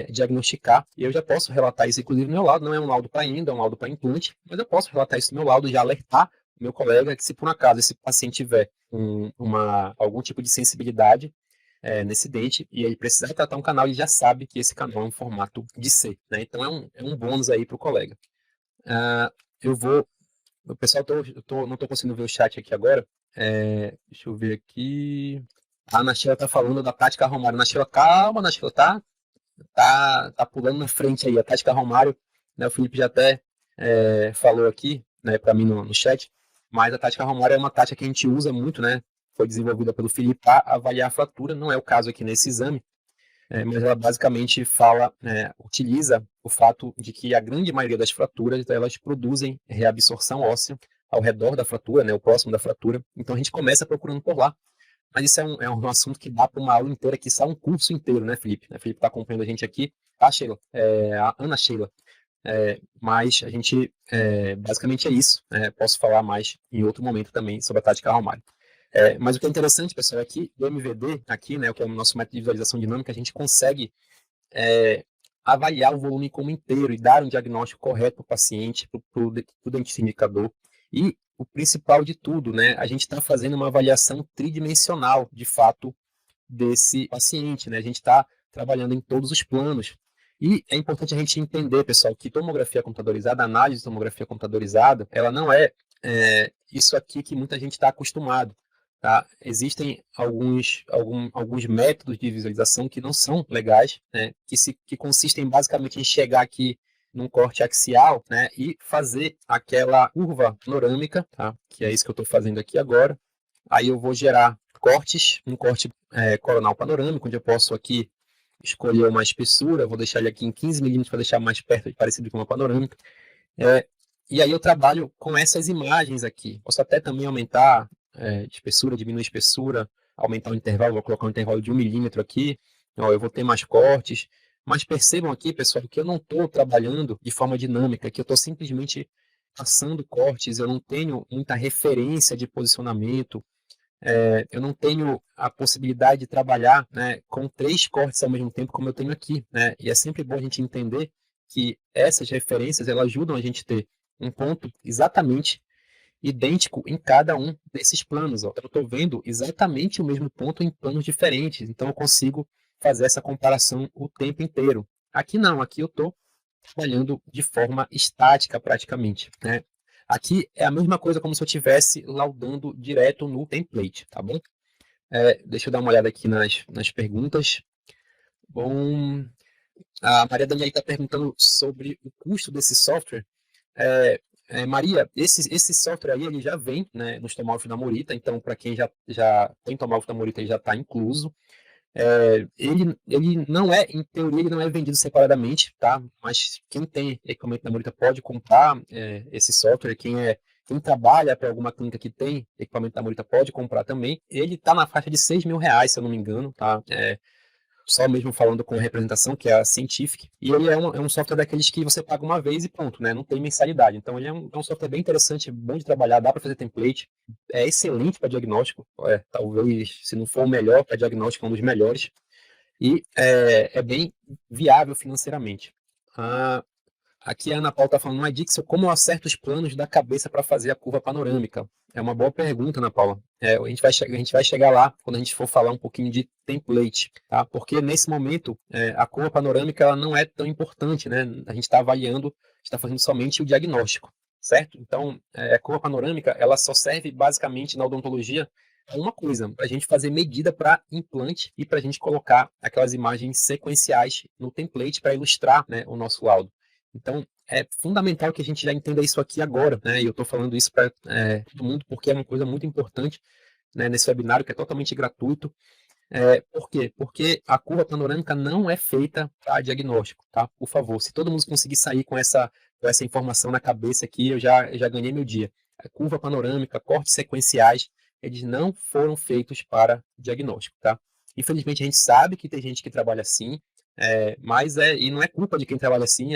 diagnosticar. E eu já posso relatar isso, inclusive, no meu laudo, não é um laudo para endo, é um laudo para implante, mas eu posso relatar isso no meu laudo e já alertar o meu colega que se por um acaso esse paciente tiver algum tipo de sensibilidade nesse dente, e ele precisar tratar um canal, ele já sabe que esse canal é um formato de C, né? Então é um bônus aí para o colega. O pessoal, não estou conseguindo ver o chat aqui agora, deixa eu ver aqui, a Ana Sheila está falando da Tática Romário. Ana Sheila, calma, Ana Sheila, tá pulando na frente aí, a Tática Romário, né, o Felipe já até falou aqui, né, para mim no chat, mas a Tática Romário é uma tática que a gente usa muito, né, foi desenvolvida pelo Felipe para avaliar a fratura, não é o caso aqui nesse exame, mas ela basicamente utiliza o fato de que a grande maioria das fraturas, elas produzem reabsorção óssea ao redor da fratura, né, o próximo da fratura, então a gente começa procurando por lá, mas isso é um assunto que dá para uma aula inteira, que sai um curso inteiro, né, Felipe? O Felipe está acompanhando a gente aqui, tá, Sheila? A Ana Sheila. Mas a gente, basicamente é isso. Posso falar mais em outro momento também sobre a tática Romário. Mas o que é interessante, pessoal, é que o MVD, aqui, né, que é o nosso método de visualização dinâmica, a gente consegue avaliar o volume como inteiro e dar um diagnóstico correto para o paciente, para o dentista indicador. E o principal de tudo, né, a gente está fazendo uma avaliação tridimensional, de fato, desse paciente, né? A gente está trabalhando em todos os planos. E é importante a gente entender, pessoal, que tomografia computadorizada, análise de tomografia computadorizada, ela não é isso aqui que muita gente está acostumado. Tá? Existem alguns métodos de visualização que não são legais, né? Que consistem basicamente em chegar aqui num corte axial, né, e fazer aquela curva panorâmica, tá? Que é isso que eu estou fazendo aqui agora. Aí eu vou gerar cortes, um corte coronal panorâmico, onde eu posso aqui escolher uma espessura, vou deixar ele aqui em 15 milímetros para deixar mais perto, parecido com uma panorâmica. E aí eu trabalho com essas imagens aqui. Posso até também aumentar espessura, diminuir espessura, aumentar o intervalo, vou colocar um intervalo de 1 milímetro aqui. Ó, eu vou ter mais cortes. Mas percebam aqui, pessoal, que eu não estou trabalhando de forma dinâmica, que eu estou simplesmente passando cortes, eu não tenho muita referência de posicionamento, eu não tenho a possibilidade de trabalhar, né, com 3 cortes ao mesmo tempo como eu tenho aqui, né? E é sempre bom a gente entender que essas referências elas ajudam a gente a ter um ponto exatamente idêntico em cada um desses planos. Ó. Eu estou vendo exatamente o mesmo ponto em planos diferentes, então eu consigo fazer essa comparação o tempo inteiro. Aqui não, aqui eu estou trabalhando de forma estática praticamente, né? Aqui é a mesma coisa como se eu estivesse laudando direto no template, tá bom? Deixa eu dar uma olhada aqui nas perguntas. Bom, a Maria Daniela está perguntando sobre o custo desse software. Maria, esse software aí ele já vem, né, nos tomógrafos da Morita, então para quem já tem tomógrafo da Morita ele já está incluso. Ele não é, em teoria, ele não é vendido separadamente, tá? Mas quem tem equipamento da Morita pode comprar esse software. Quem trabalha para alguma clínica que tem equipamento da Morita pode comprar também. Ele está na faixa de R$ 6.000, se eu não me engano, tá? Só mesmo falando com a representação, que é a Scientific, e ele é um software daqueles que você paga uma vez e pronto, né? Não tem mensalidade. Então ele é um software bem interessante, bom de trabalhar, dá para fazer template, é excelente para diagnóstico, talvez, se não for o melhor para diagnóstico, é um dos melhores, e é bem viável financeiramente. Aqui a Ana Paula está falando, Dixon, como eu acerto os planos da cabeça para fazer a curva panorâmica? É uma boa pergunta, Ana Paula. A gente vai chegar lá quando a gente for falar um pouquinho de template, tá? Porque nesse momento a curva panorâmica ela não é tão importante, né? A gente está avaliando, está fazendo somente o diagnóstico, certo? Então, a curva panorâmica ela só serve basicamente na odontologia uma coisa, para a gente fazer medida para implante e para a gente colocar aquelas imagens sequenciais no template para ilustrar, né, o nosso laudo. Então, é fundamental que a gente já entenda isso aqui agora, né? E eu estou falando isso para todo mundo porque é uma coisa muito importante, né, nesse webinário que é totalmente gratuito. Por quê? Porque a curva panorâmica não é feita para diagnóstico, tá? Por favor, se todo mundo conseguir sair com essa informação na cabeça aqui, eu já ganhei meu dia. A curva panorâmica, cortes sequenciais, eles não foram feitos para diagnóstico, tá? Infelizmente, a gente sabe que tem gente que trabalha assim, mas e não é culpa de quem trabalha assim,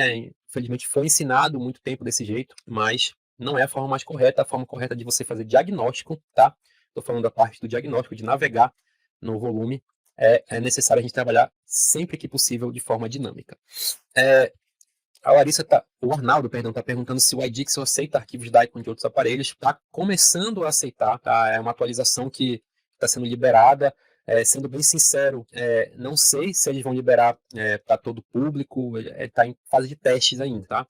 infelizmente foi ensinado muito tempo desse jeito, mas não é a forma mais correta. A forma correta de você fazer diagnóstico, tá? Estou falando da parte do diagnóstico, de navegar no volume, é necessário a gente trabalhar sempre que possível de forma dinâmica. O Arnaldo, perdão, está perguntando se o iDixel aceita arquivos DICOM de outros aparelhos. Está começando a aceitar, tá? É uma atualização que está sendo liberada. Sendo bem sincero, não sei se eles vão liberar para todo o público, está em fase de testes ainda, tá?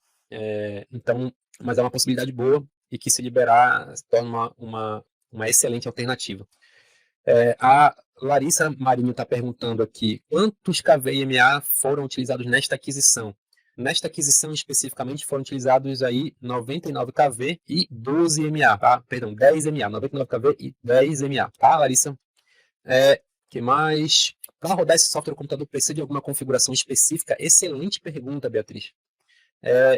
Então, mas é uma possibilidade boa e que se liberar se torna uma excelente alternativa. A Larissa Marinho está perguntando aqui, quantos kVMA foram utilizados nesta aquisição? Nesta aquisição especificamente foram utilizados aí 99 kV e 12 MA, tá? Perdão, 10 MA, 99 kV e 10 MA, tá, Larissa? Que mais? Para rodar esse software, o computador precisa de alguma configuração específica? Excelente pergunta, Beatriz.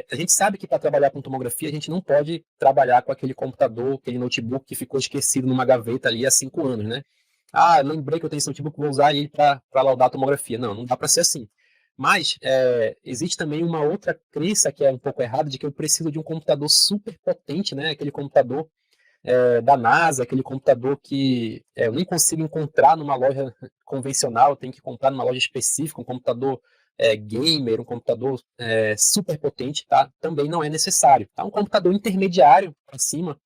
A gente sabe que para trabalhar com tomografia, a gente não pode trabalhar com aquele computador, aquele notebook que ficou esquecido numa gaveta ali há 5 anos, né? Lembrei que eu tenho esse notebook, vou usar ele para laudar a tomografia. Não dá para ser assim. Mas existe também uma outra crença que é um pouco errada, de que eu preciso de um computador super potente, né? Aquele computador da NASA, aquele computador que eu nem consigo encontrar numa loja convencional, eu tenho que comprar numa loja específica, um computador gamer, um computador super potente, tá? Também não é necessário. Tá? Um computador intermediário para cima,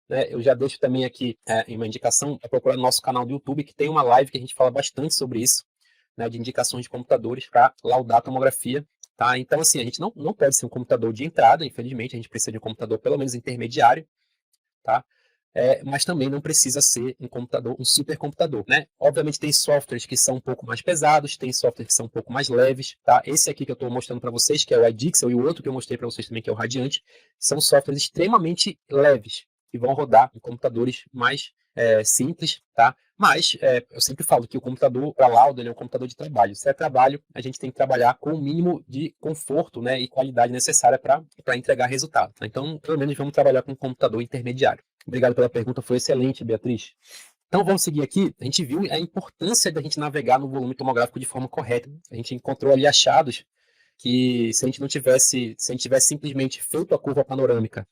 né? Eu já deixo também aqui em uma indicação para procurar no nosso canal do YouTube, que tem uma live que a gente fala bastante sobre isso, né, de indicações de computadores para laudar a tomografia. Tá? Então, assim, a gente não pode ser um computador de entrada, infelizmente, a gente precisa de um computador pelo menos intermediário, tá? Mas também não precisa ser um computador, um supercomputador, né? Obviamente tem softwares que são um pouco mais pesados, tem softwares que são um pouco mais leves, tá? Esse aqui que eu estou mostrando para vocês, que é o iDixel, e o outro que eu mostrei para vocês também, que é o Radiante, são softwares extremamente leves, que vão rodar em computadores mais simples, tá? Mas eu sempre falo que o computador, para laudo, ele é um computador de trabalho. Se é trabalho, a gente tem que trabalhar com o mínimo de conforto, né, e qualidade necessária para entregar resultado. Então, pelo menos vamos trabalhar com um computador intermediário. Obrigado pela pergunta, foi excelente, Beatriz. Então vamos seguir aqui. A gente viu a importância da gente navegar no volume tomográfico de forma correta. A gente encontrou ali achados que se a gente tivesse simplesmente feito a curva panorâmica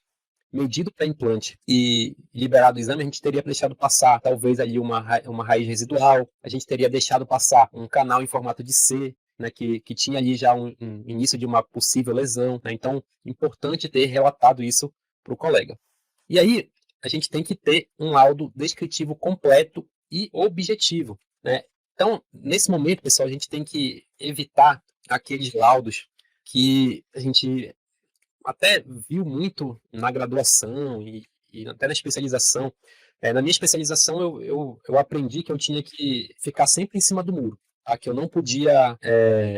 medido para implante e liberado o exame, a gente teria deixado passar talvez ali uma raiz residual, a gente teria deixado passar um canal em formato de C, né, que tinha ali já um início de uma possível lesão, né? Então, importante ter relatado isso para o colega. E aí, a gente tem que ter um laudo descritivo completo e objetivo, né? Então, nesse momento, pessoal, a gente tem que evitar aqueles laudos que a gente até viu muito na graduação e até na especialização. Na minha especialização, eu aprendi que eu tinha que ficar sempre em cima do muro, tá? Que eu não podia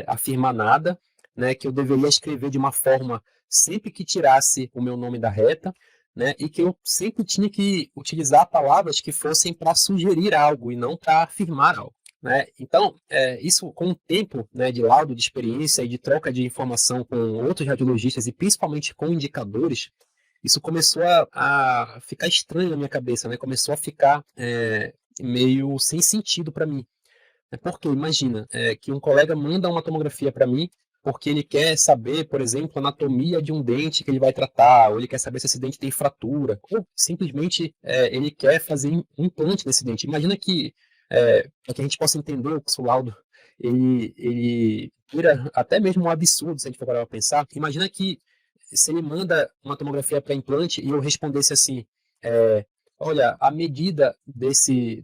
afirmar nada, né? Que eu deveria escrever de uma forma sempre que tirasse o meu nome da reta, né? E que eu sempre tinha que utilizar palavras que fossem para sugerir algo e não para afirmar algo, né? Então, isso com o tempo, né, de laudo, de experiência e de troca de informação com outros radiologistas e principalmente com indicadores, isso começou a ficar estranho na minha cabeça, né? Começou a ficar meio sem sentido para mim. Porque imagina que um colega manda uma tomografia para mim porque ele quer saber, por exemplo, a anatomia de um dente que ele vai tratar, ou ele quer saber se esse dente tem fratura, ou simplesmente ele quer fazer um implante nesse dente. Imagina que, para que a gente possa entender o laudo, ele vira até mesmo um absurdo se a gente for parar para pensar. Imagina que se ele manda uma tomografia para implante e eu respondesse assim, olha, a medida desse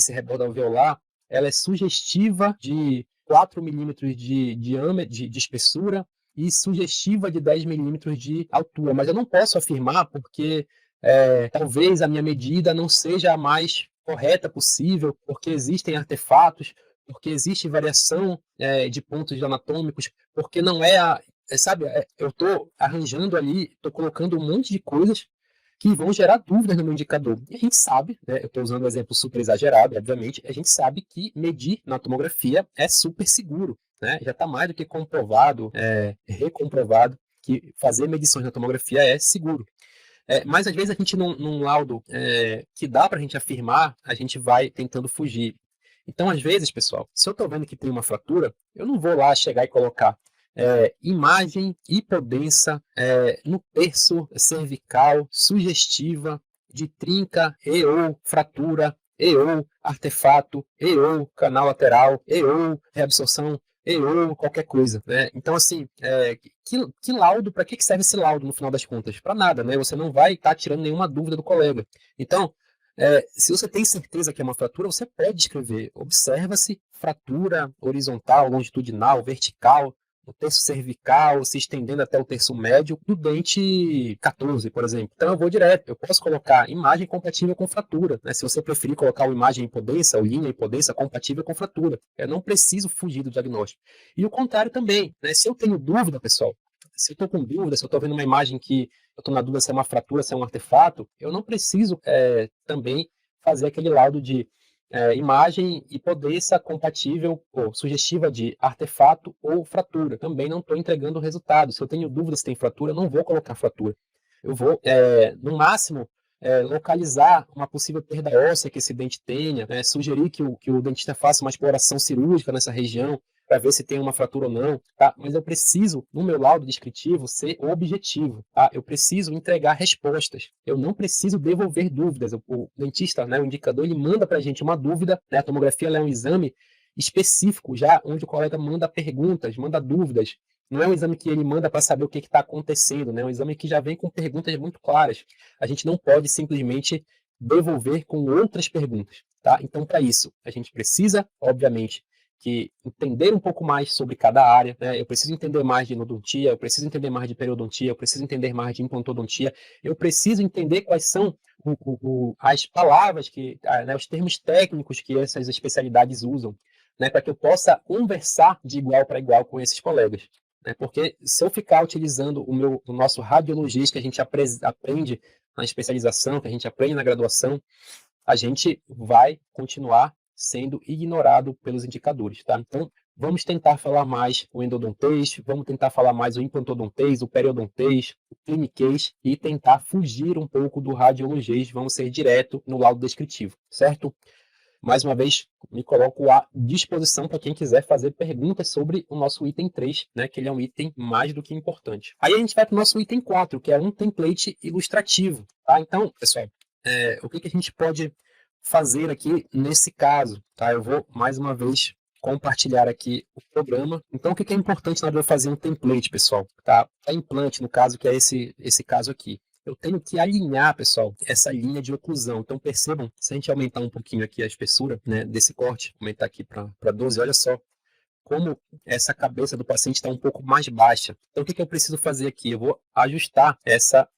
rebordo alveolar, ela é sugestiva de 4 milímetros de diâmetro, de espessura, e sugestiva de 10 milímetros de altura. Mas eu não posso afirmar porque talvez a minha medida não seja a mais correta possível, porque existem artefatos, porque existe variação de pontos anatômicos, porque não sabe, eu estou arranjando ali, estou colocando um monte de coisas que vão gerar dúvidas no meu indicador. E a gente sabe, né, eu estou usando um exemplo super exagerado, obviamente, a gente sabe que medir na tomografia é super seguro, né? Já está mais do que comprovado, recomprovado, que fazer medições na tomografia é seguro. Mas às vezes a gente, num laudo que dá para a gente afirmar, a gente vai tentando fugir. Então, às vezes, pessoal, se eu estou vendo que tem uma fratura, eu não vou lá chegar e colocar imagem hipodensa no terço cervical sugestiva de trinca e ou fratura e ou artefato e ou canal lateral e ou reabsorção e ou qualquer coisa, né? Então, assim, que laudo, para que serve esse laudo no final das contas? Para nada, né? Você não vai estar tirando nenhuma dúvida do colega. Então, se você tem certeza que é uma fratura, você pode escrever. Observa-se fratura horizontal, longitudinal, vertical, o terço cervical se estendendo até o terço médio do dente 14, por exemplo. Então eu vou direto, eu posso colocar imagem compatível com fratura, né? Se você preferir colocar uma imagem impodência ou linha impodência compatível com fratura. Eu não preciso fugir do diagnóstico. E o contrário também, né? Se eu tenho dúvida, pessoal, se eu estou com dúvida, se eu estou vendo uma imagem que eu estou na dúvida se é uma fratura, se é um artefato, eu não preciso também fazer aquele laudo de imagem hipodensa compatível ou sugestiva de artefato ou fratura. Também não estou entregando o resultado. Se eu tenho dúvida se tem fratura, eu não vou colocar fratura. Eu vou, no máximo, localizar uma possível perda óssea que esse dente tenha, né? Sugerir que o dentista faça uma exploração cirúrgica nessa região, para ver se tem uma fratura ou não, tá? Mas eu preciso, no meu laudo descritivo, ser objetivo, tá? Eu preciso entregar respostas. Eu não preciso devolver dúvidas. O dentista, né, o indicador, ele manda para a gente uma dúvida, né? A tomografia ela é um exame específico, já onde o colega manda perguntas, manda dúvidas. Não é um exame que ele manda para saber o que está acontecendo, né? É um exame que já vem com perguntas muito claras. A gente não pode simplesmente devolver com outras perguntas, tá? Então, para isso, a gente precisa, obviamente, que entender um pouco mais sobre cada área, né? Eu preciso entender mais de endodontia, eu preciso entender mais de periodontia, eu preciso entender mais de implantodontia, eu preciso entender quais são as palavras, né, os termos técnicos que essas especialidades usam, né, para que eu possa conversar de igual para igual com esses colegas. Né? Porque se eu ficar utilizando o nosso radiologista que a gente aprende na especialização, que a gente aprende na graduação, a gente vai continuar sendo ignorado pelos indicadores, tá? Então, vamos tentar falar mais o endodontês, vamos tentar falar mais o implantodontês, o periodontês, o cliniquês e tentar fugir um pouco do radiologês, vamos ser direto no laudo descritivo, certo? mais uma vez, me coloco à disposição para quem quiser fazer perguntas sobre o nosso item 3, né, que ele é um item mais do que importante. Aí a gente vai para o nosso item 4, que é um template ilustrativo. Tá? Então, pessoal, o que a gente pode fazer aqui nesse caso? Tá? Eu vou, mais uma vez, compartilhar aqui o programa. Então, o que é importante na hora de eu fazer um template, pessoal? Tá? A implante, no caso, que é esse caso aqui. Eu tenho que alinhar, pessoal, essa linha de oclusão. Então, percebam, se a gente aumentar um pouquinho aqui a espessura, né, desse corte, aumentar aqui para 12, olha só como essa cabeça do paciente está um pouco mais baixa. Então, o que eu preciso fazer aqui? Eu vou ajustar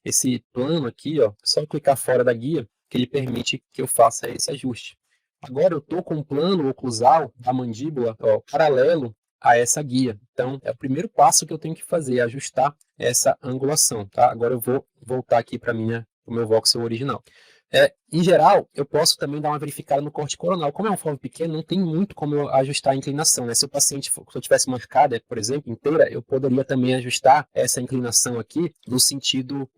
esse plano aqui, ó, só clicar fora da guia, que ele permite que eu faça esse ajuste. Agora, eu estou com um plano oclusal da mandíbula, ó, paralelo a essa guia. Então, é o primeiro passo que eu tenho que fazer, ajustar essa angulação. Tá? Agora, eu vou voltar aqui para o meu voxel original. Em geral, eu posso também dar uma verificada no corte coronal. Como é um fórum pequeno, não tem muito como eu ajustar a inclinação, né? Se o paciente, se eu tivesse uma arcada, por exemplo, inteira, eu poderia também ajustar essa inclinação aqui no sentido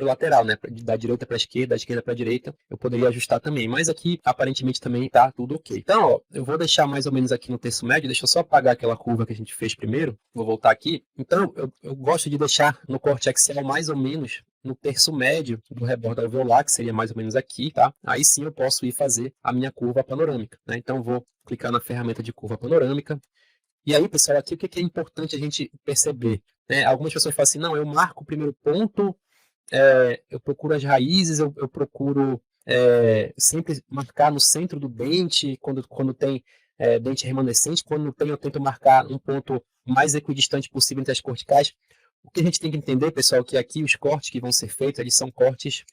lateral, né? Da direita para a esquerda, da esquerda para a direita, eu poderia ajustar também. Mas aqui, aparentemente, também está tudo ok. Então, ó, eu vou deixar mais ou menos aqui no terço médio, deixa eu só apagar aquela curva que a gente fez primeiro, vou voltar aqui. Então, eu gosto de deixar no corte axial mais ou menos no terço médio do rebordo alveolar, que seria mais ou menos aqui, tá? Aí sim eu posso ir fazer a minha curva panorâmica, né? Então vou clicar na ferramenta de curva panorâmica. E aí, pessoal, aqui o que é importante a gente perceber, né? Algumas pessoas falam assim, não, eu marco o primeiro ponto, eu procuro as raízes, eu procuro sempre marcar no centro do dente, quando tem dente remanescente, quando não tem, eu tento marcar um ponto mais equidistante possível entre as corticais. O que a gente tem que entender, pessoal, é que aqui os cortes que vão ser feitos, eles são cortes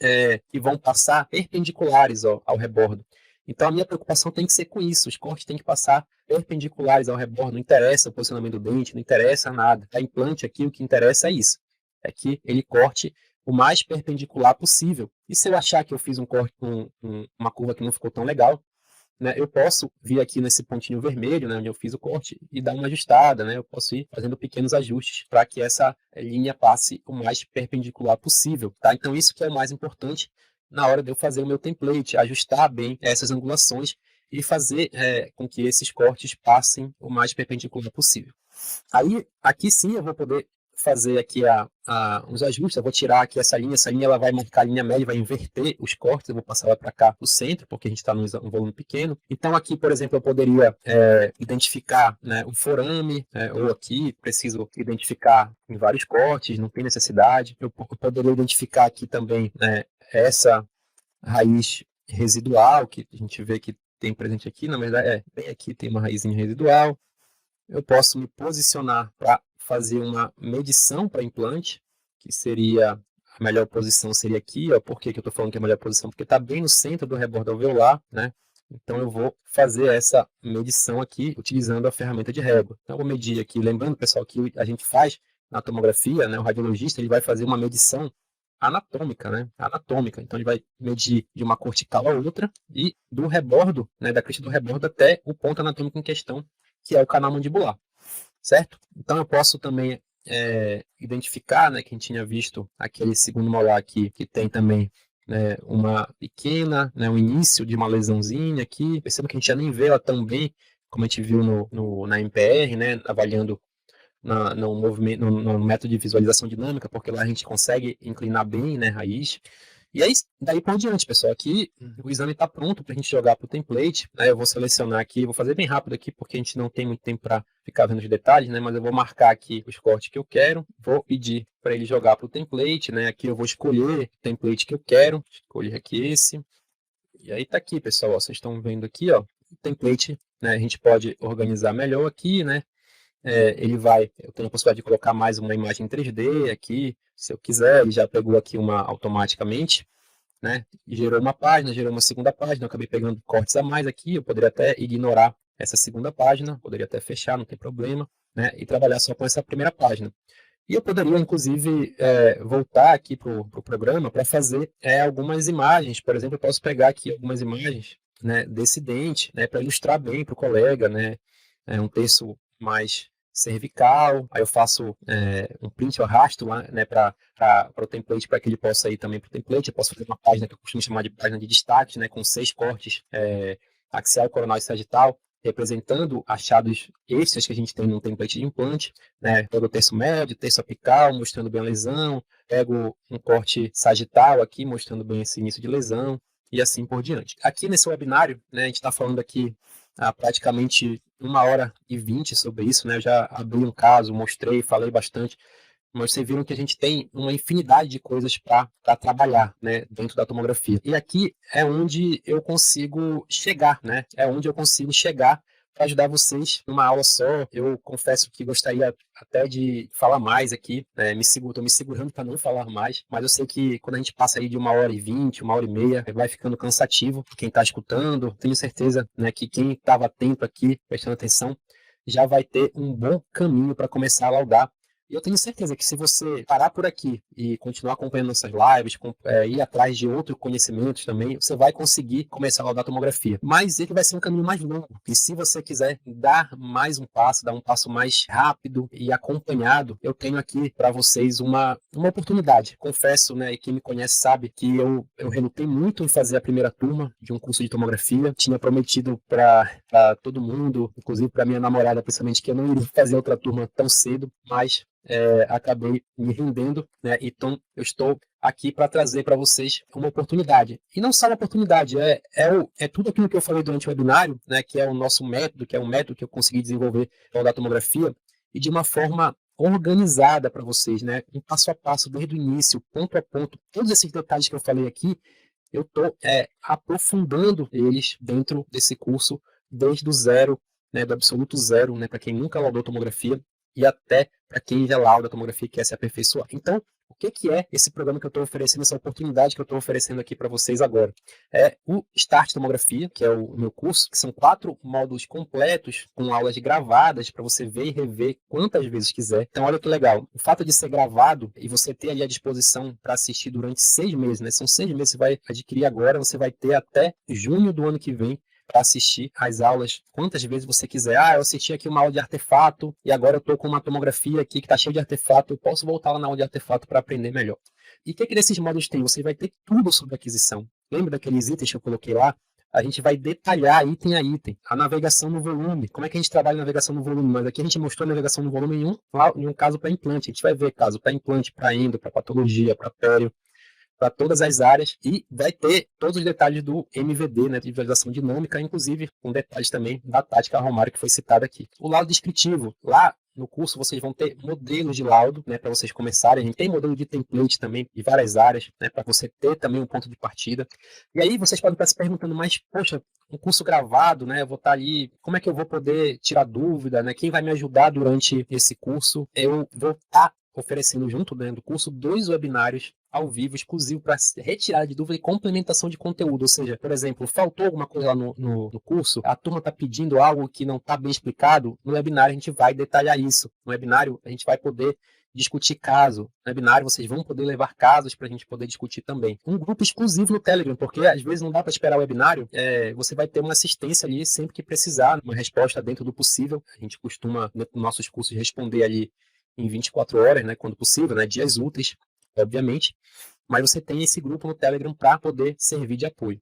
que vão passar perpendiculares ao rebordo. Então, a minha preocupação tem que ser com isso. Os cortes têm que passar perpendiculares ao rebordo. Não interessa o posicionamento do dente, não interessa nada. A implante aqui, o que interessa é isso. É que ele corte o mais perpendicular possível. E se eu achar que eu fiz um corte com uma curva que não ficou tão legal, né, eu posso vir aqui nesse pontinho vermelho, né, onde eu fiz o corte, e dar uma ajustada, né, eu posso ir fazendo pequenos ajustes para que essa linha passe o mais perpendicular possível, tá? Então isso que é o mais importante na hora de eu fazer o meu template, ajustar bem essas angulações e fazer com que esses cortes passem o mais perpendicular possível. Aí, aqui sim eu vou poder fazer aqui os ajustes, eu vou tirar aqui essa linha ela vai marcar a linha média, vai inverter os cortes, eu vou passar ela para cá, para o centro, porque a gente está num volume pequeno. Então aqui, por exemplo, eu poderia identificar, né, o forame, ou aqui preciso identificar em vários cortes, não tem necessidade. Eu poderia identificar aqui também, né, essa raiz residual, que a gente vê que tem presente aqui, na verdade, bem aqui tem uma raizinha residual. Eu posso me posicionar para fazer uma medição para implante, que seria, a melhor posição seria aqui, ó. Por que eu estou falando que é a melhor posição? Porque está bem no centro do rebordo alveolar, né? Então eu vou fazer essa medição aqui, utilizando a ferramenta de régua. Então eu vou medir aqui, lembrando, pessoal, que a gente faz na tomografia, né? O radiologista, ele vai fazer uma medição anatômica, né? Anatômica. Então ele vai medir de uma cortical a outra e do rebordo, né, da crista do rebordo até o ponto anatômico em questão, que é o canal mandibular, certo? Então eu posso também identificar, né, que a gente tinha visto aquele segundo molar aqui, que tem também, né, uma pequena, né, um início de uma lesãozinha aqui. Perceba que a gente já nem vê ela tão bem como a gente viu na MPR, né, avaliando no movimento, no método de visualização dinâmica, porque lá a gente consegue inclinar bem, né, raiz. E aí, daí por diante, pessoal, aqui o exame está pronto para a gente jogar para o template, né? Eu vou selecionar aqui, vou fazer bem rápido aqui, porque a gente não tem muito tempo para ficar vendo os detalhes, né? Mas eu vou marcar aqui os cortes que eu quero, vou pedir para ele jogar para o template, né? Aqui eu vou escolher o template que eu quero, escolher aqui esse. E aí tá aqui, pessoal, ó, vocês estão vendo aqui, ó, o template, né? A gente pode organizar melhor aqui, né? Eu tenho a possibilidade de colocar mais uma imagem 3D aqui, se eu quiser. Ele já pegou aqui uma automaticamente, né? E gerou uma página, gerou uma segunda página. Eu acabei pegando cortes a mais aqui. Eu poderia até ignorar essa segunda página, poderia até fechar, não tem problema, né? E trabalhar só com essa primeira página. E eu poderia, inclusive, voltar aqui para o programa para fazer algumas imagens. Por exemplo, eu posso pegar aqui algumas imagens, né, desse dente, né, para ilustrar bem para o colega, né? Um terço mais cervical, aí eu faço um print, eu arrasto lá, né, para o template, para que ele possa ir também para o template. Eu posso fazer uma página que eu costumo chamar de página de destaque, né, com 6 cortes axial, coronal e sagital, representando achados extras que a gente tem no template de implante, né? Pego o terço médio, terço apical, mostrando bem a lesão, pego um corte sagital aqui, mostrando bem esse início de lesão, e assim por diante. Aqui nesse webinário, né, a gente está falando aqui há praticamente 1h20 sobre isso, né? Eu já abri um caso, mostrei, falei bastante, mas vocês viram que a gente tem uma infinidade de coisas para trabalhar, né, dentro da tomografia. E aqui é onde eu consigo chegar, né? É onde eu consigo chegar para ajudar vocês numa aula só. Eu confesso que gostaria até de falar mais aqui, né? Estou me segurando para não falar mais, mas eu sei que quando a gente passa aí de 1h20, 1h30, vai ficando cansativo quem está escutando. Tenho certeza, né, que quem estava atento aqui, prestando atenção, já vai ter um bom caminho para começar a laudar. E eu tenho certeza que se você parar por aqui e continuar acompanhando nossas lives, ir atrás de outros conhecimentos também, você vai conseguir começar a laudar tomografia. Mas ele vai ser um caminho mais longo. E se você quiser dar mais um passo, dar um passo mais rápido e acompanhado, eu tenho aqui para vocês uma oportunidade. Confesso, né, e quem me conhece sabe que eu relutei muito em fazer a primeira turma de um curso de tomografia. Tinha prometido para todo mundo, inclusive para minha namorada, principalmente, que eu não iria fazer outra turma tão cedo, mas acabei me rendendo, né? Então eu estou aqui para trazer para vocês uma oportunidade. E não só uma oportunidade, é tudo aquilo que eu falei durante o webinário, né? Que é o nosso método, que é um método que eu consegui desenvolver da tomografia, e de uma forma organizada para vocês, né? Um passo a passo, desde o início, ponto a ponto. Todos esses detalhes que eu falei aqui, eu estou aprofundando eles dentro desse curso, desde o zero, né? Do absoluto zero, né? Para quem nunca laudou tomografia, e até para quem já lauda a tomografia e quer se aperfeiçoar. Então, o que é esse programa que eu estou oferecendo, essa oportunidade que eu estou oferecendo aqui para vocês agora? É o Start Tomografia, que é o meu curso, que são 4 módulos completos, com aulas gravadas, para você ver e rever quantas vezes quiser. Então, olha que legal. O fato de ser gravado e você ter ali à disposição para assistir durante 6 meses, né? São 6 meses que você vai adquirir agora, você vai ter até junho do ano que vem para assistir às aulas quantas vezes você quiser. Eu assisti aqui uma aula de artefato e agora eu estou com uma tomografia aqui que está cheia de artefato, eu posso voltar lá na aula de artefato para aprender melhor. E o que desses módulos tem? Você vai ter tudo sobre aquisição. Lembra daqueles itens que eu coloquei lá? A gente vai detalhar item a item. A navegação no volume. Como é que a gente trabalha a navegação no volume? Mas aqui a gente mostrou a navegação no volume em um caso para implante. A gente vai ver caso para implante, para endo, para patologia, para pério, para todas as áreas, e vai ter todos os detalhes do MVD, né, de visualização dinâmica, inclusive com detalhes também da tática Romário que foi citada aqui. O laudo descritivo, lá no curso vocês vão ter modelos de laudo, né, para vocês começarem. A gente tem modelo de template também de várias áreas, né, para você ter também um ponto de partida. E aí vocês podem estar se perguntando, mas poxa, um curso gravado, né, eu vou estar ali, como é que eu vou poder tirar dúvida, né? Quem vai me ajudar durante esse curso? Eu vou estar oferecendo junto dentro do curso 2 webinários ao vivo, exclusivo para retirada de dúvida e complementação de conteúdo. Ou seja, por exemplo, faltou alguma coisa lá no curso, a turma está pedindo algo que não está bem explicado, no webinário a gente vai detalhar isso. No webinário a gente vai poder discutir caso. No webinário vocês vão poder levar casos para a gente poder discutir também. Um grupo exclusivo no Telegram, porque às vezes não dá para esperar o webinário, você vai ter uma assistência ali sempre que precisar, uma resposta dentro do possível. A gente costuma, dentro dos nossos cursos, responder ali em 24 horas, né, quando possível, né, dias úteis, obviamente, mas você tem esse grupo no Telegram para poder servir de apoio.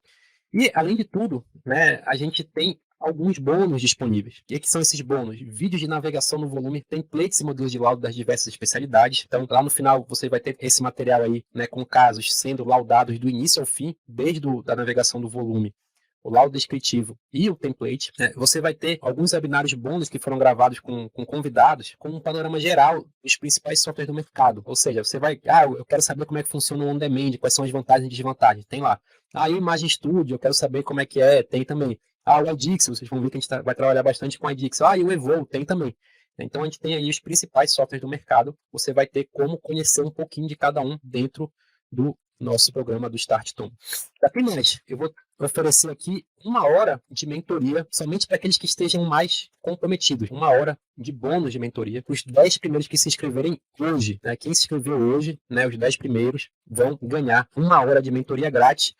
E, além de tudo, né, a gente tem alguns bônus disponíveis. E que são esses bônus? Vídeos de navegação no volume, templates e modelos de laudo das diversas especialidades. Então, lá no final, você vai ter esse material aí, né, com casos sendo laudados do início ao fim, desde a navegação do volume, o laudo descritivo e o template. Você vai ter alguns webinários bônus que foram gravados com convidados, com um panorama geral dos principais softwares do mercado. Ou seja, você vai, eu quero saber como é que funciona o on-demand, quais são as vantagens e desvantagens, tem lá. A Imagem Studio, eu quero saber como é que tem também. O iDixel, vocês vão ver que a gente vai trabalhar bastante com o iDixel. E o Evolve, tem também. Então, a gente tem aí os principais softwares do mercado, você vai ter como conhecer um pouquinho de cada um dentro do nosso programa do Start Tom. Para quem mais, eu vou oferecer aqui 1 hora de mentoria somente para aqueles que estejam mais comprometidos. 1 hora de bônus de mentoria para os 10 primeiros que se inscreverem hoje. Né? Quem se inscreveu hoje, né, os 10 primeiros, vão ganhar 1 hora de mentoria grátis.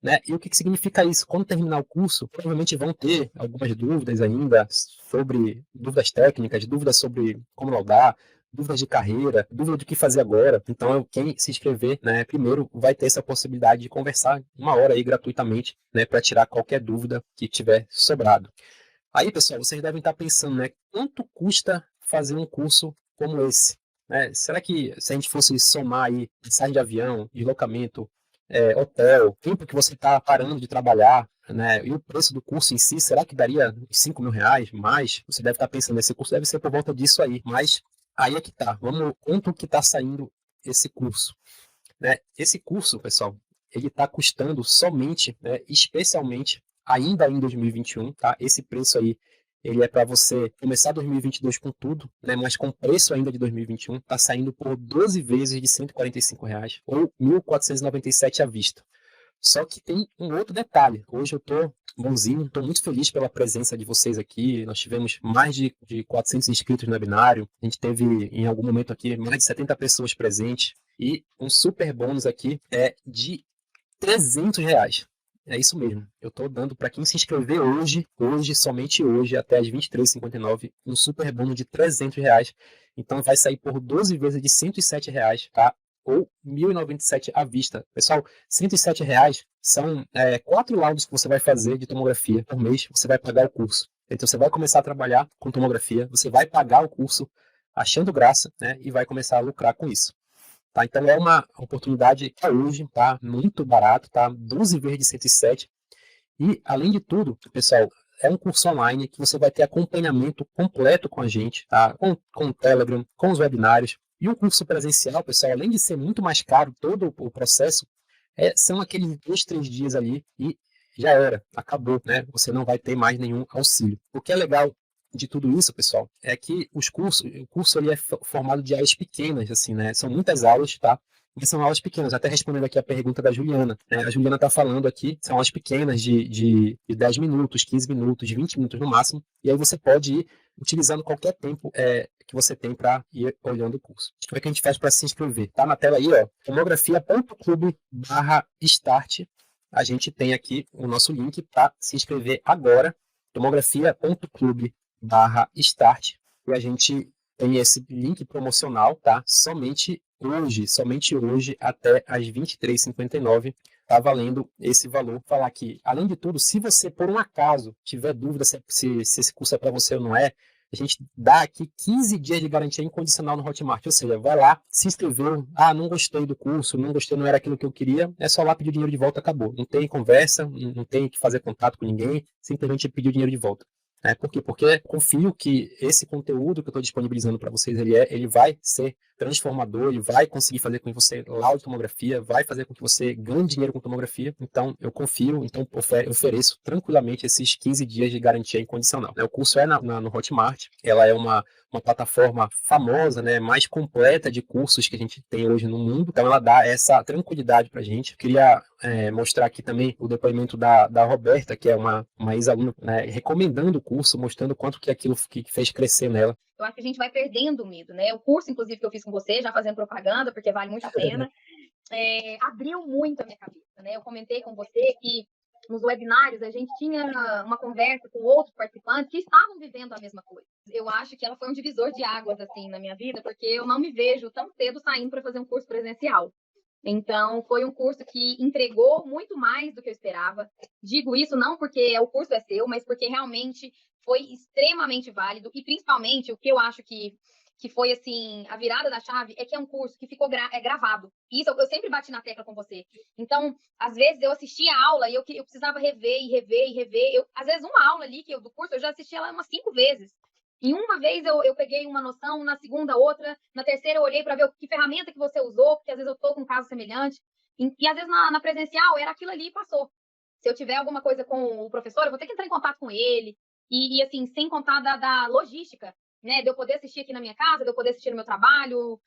Né? E o que significa isso? Quando terminar o curso, provavelmente vão ter algumas dúvidas ainda sobre dúvidas técnicas, dúvidas sobre como laudar, dúvidas de carreira, dúvida do que fazer agora. Então, quem se inscrever, né, primeiro vai ter essa possibilidade de conversar 1 hora aí gratuitamente, né, para tirar qualquer dúvida que tiver sobrado. Aí, pessoal, vocês devem estar pensando, né, quanto custa fazer um curso como esse? Né? Será que se a gente fosse somar aí passagem de avião, deslocamento, hotel, tempo que você está parando de trabalhar, né, e o preço do curso em si, será que daria uns 5 mil reais mais? Você deve estar pensando, esse curso deve ser por volta disso aí, mas aí é que tá. Vamos, quanto que está saindo esse curso? Né? Esse curso, pessoal, ele está custando somente, né, especialmente, ainda em 2021, tá? Esse preço aí, ele é para você começar 2022 com tudo, né, mas com preço ainda de 2021, está saindo por 12 vezes de R$ 145, ou 1.497 à vista. Só que tem um outro detalhe. Hoje eu estou bonzinho, estou muito feliz pela presença de vocês aqui. Nós tivemos mais de 400 inscritos no webinário. A gente teve, em algum momento aqui, mais de 70 pessoas presentes. E um super bônus aqui é de R$ 300. É isso mesmo. Eu estou dando para quem se inscrever hoje, somente hoje, até as 23h59, um super bônus de R$ 300. Então vai sair por 12 vezes de R$ 107, tá? Ou 1.097 à vista. Pessoal, R$ 107 são 4 laudos que você vai fazer de tomografia por mês. Você vai pagar o curso. Então você vai começar a trabalhar com tomografia, você vai pagar o curso achando graça, né? E vai começar a lucrar com isso. Tá? Então é uma oportunidade que hoje tá muito barato, tá? 12 vezes de 107. E além de tudo, pessoal, é um curso online que você vai ter acompanhamento completo com a gente, tá? Com o Telegram, com os webinários. E um curso presencial, pessoal, além de ser muito mais caro todo o processo, são aqueles 2, 3 dias ali e já era, acabou, né? Você não vai ter mais nenhum auxílio. O que é legal de tudo isso, pessoal, é que o curso ele é formado de aulas pequenas, assim, né? São muitas aulas, tá? E são aulas pequenas, até respondendo aqui a pergunta da Juliana. Né? A Juliana está falando aqui, são aulas pequenas de 10 minutos, 15 minutos, 20 minutos no máximo, e aí você pode ir utilizando qualquer tempo que você tem para ir olhando o curso. Como é que a gente faz para se inscrever? Tá na tela aí, ó, tomografia.clube/start. A gente tem aqui o nosso link para se inscrever agora, tomografia.clube/start, e a gente tem esse link promocional, tá? Somente hoje, até às 23h59, tá valendo esse valor. Falar que, além de tudo, se você, por um acaso, tiver dúvida se esse curso é para você ou não é, a gente dá aqui 15 dias de garantia incondicional no Hotmart. Ou seja, vai lá, se inscreveu, não gostei do curso, não gostei, não era aquilo que eu queria, é só lá pedir o dinheiro de volta, acabou. Não tem conversa, não tem que fazer contato com ninguém, simplesmente pedir o dinheiro de volta. Por quê? Porque confio que esse conteúdo que eu estou disponibilizando para vocês, ele vai ser transformador, ele vai conseguir fazer com que você laude tomografia, vai fazer com que você ganhe dinheiro com tomografia. Então, eu confio, então ofereço tranquilamente esses 15 dias de garantia incondicional. O curso é no Hotmart, ela é uma plataforma famosa, né, mais completa de cursos que a gente tem hoje no mundo. Então, ela dá essa tranquilidade para a gente. Queria mostrar aqui também o depoimento da Roberta, que é uma ex-aluna, né, recomendando o curso, mostrando quanto que aquilo que fez crescer nela. Eu acho que a gente vai perdendo o medo, né? O curso, inclusive, que eu fiz com você, já fazendo propaganda, porque vale muito a pena, abriu muito a minha cabeça, né? Eu comentei com você que nos webinários a gente tinha uma conversa com outros participantes que estavam vivendo a mesma coisa. Eu acho que ela foi um divisor de águas, assim, na minha vida, porque eu não me vejo tão cedo saindo para fazer um curso presencial. Então, foi um curso que entregou muito mais do que eu esperava. Digo isso não porque o curso é seu, mas porque realmente foi extremamente válido. E, principalmente, o que eu acho que foi, assim, a virada da chave é que é um curso que ficou gravado. Isso eu sempre bati na tecla com você. Então, às vezes, eu assistia a aula e eu precisava rever e rever e rever. Às vezes, uma aula ali do curso, eu já assisti ela umas 5 vezes. Em uma vez eu peguei uma noção, na segunda outra, na terceira eu olhei para ver que ferramenta que você usou, porque às vezes eu estou com um caso semelhante. E às vezes na presencial era aquilo ali e passou. Se eu tiver alguma coisa com o professor, eu vou ter que entrar em contato com ele. E assim, sem contar da logística, né? De eu poder assistir aqui na minha casa, de eu poder assistir no meu trabalho,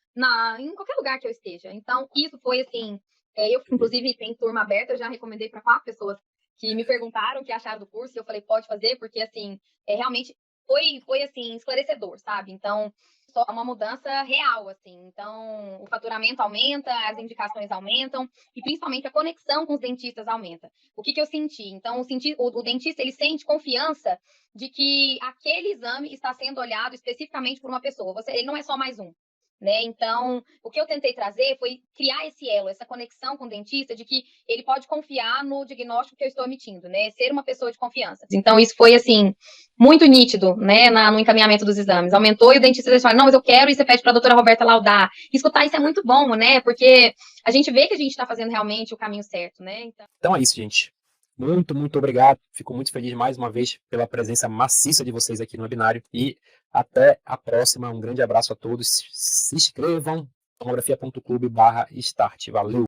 em qualquer lugar que eu esteja. Então, isso foi assim. Eu, inclusive, tem turma aberta, eu já recomendei para 4 pessoas que me perguntaram o que acharam do curso, e eu falei, pode fazer, porque assim, realmente foi assim, esclarecedor, sabe? Então, só uma mudança real, assim. Então, o faturamento aumenta, as indicações aumentam e principalmente a conexão com os dentistas aumenta. O que eu senti? Então, o dentista, ele sente confiança de que aquele exame está sendo olhado especificamente por uma pessoa. Ele não é só mais um. né? Então, o que eu tentei trazer foi criar esse elo, essa conexão com o dentista, de que ele pode confiar no diagnóstico que eu estou emitindo, né? Ser uma pessoa de confiança. Então, isso foi, assim, muito nítido, né, no encaminhamento dos exames. Aumentou e o dentista disse, não, mas eu quero, e você pede para a doutora Roberta laudar. Escutar isso é muito bom, né? Porque a gente vê que a gente está fazendo realmente o caminho certo, né? Então é isso, gente. Muito, muito obrigado. Fico muito feliz mais uma vez pela presença maciça de vocês aqui no webinário. E até a próxima. Um grande abraço a todos. Se inscrevam. Tomografia.clube/start. Valeu!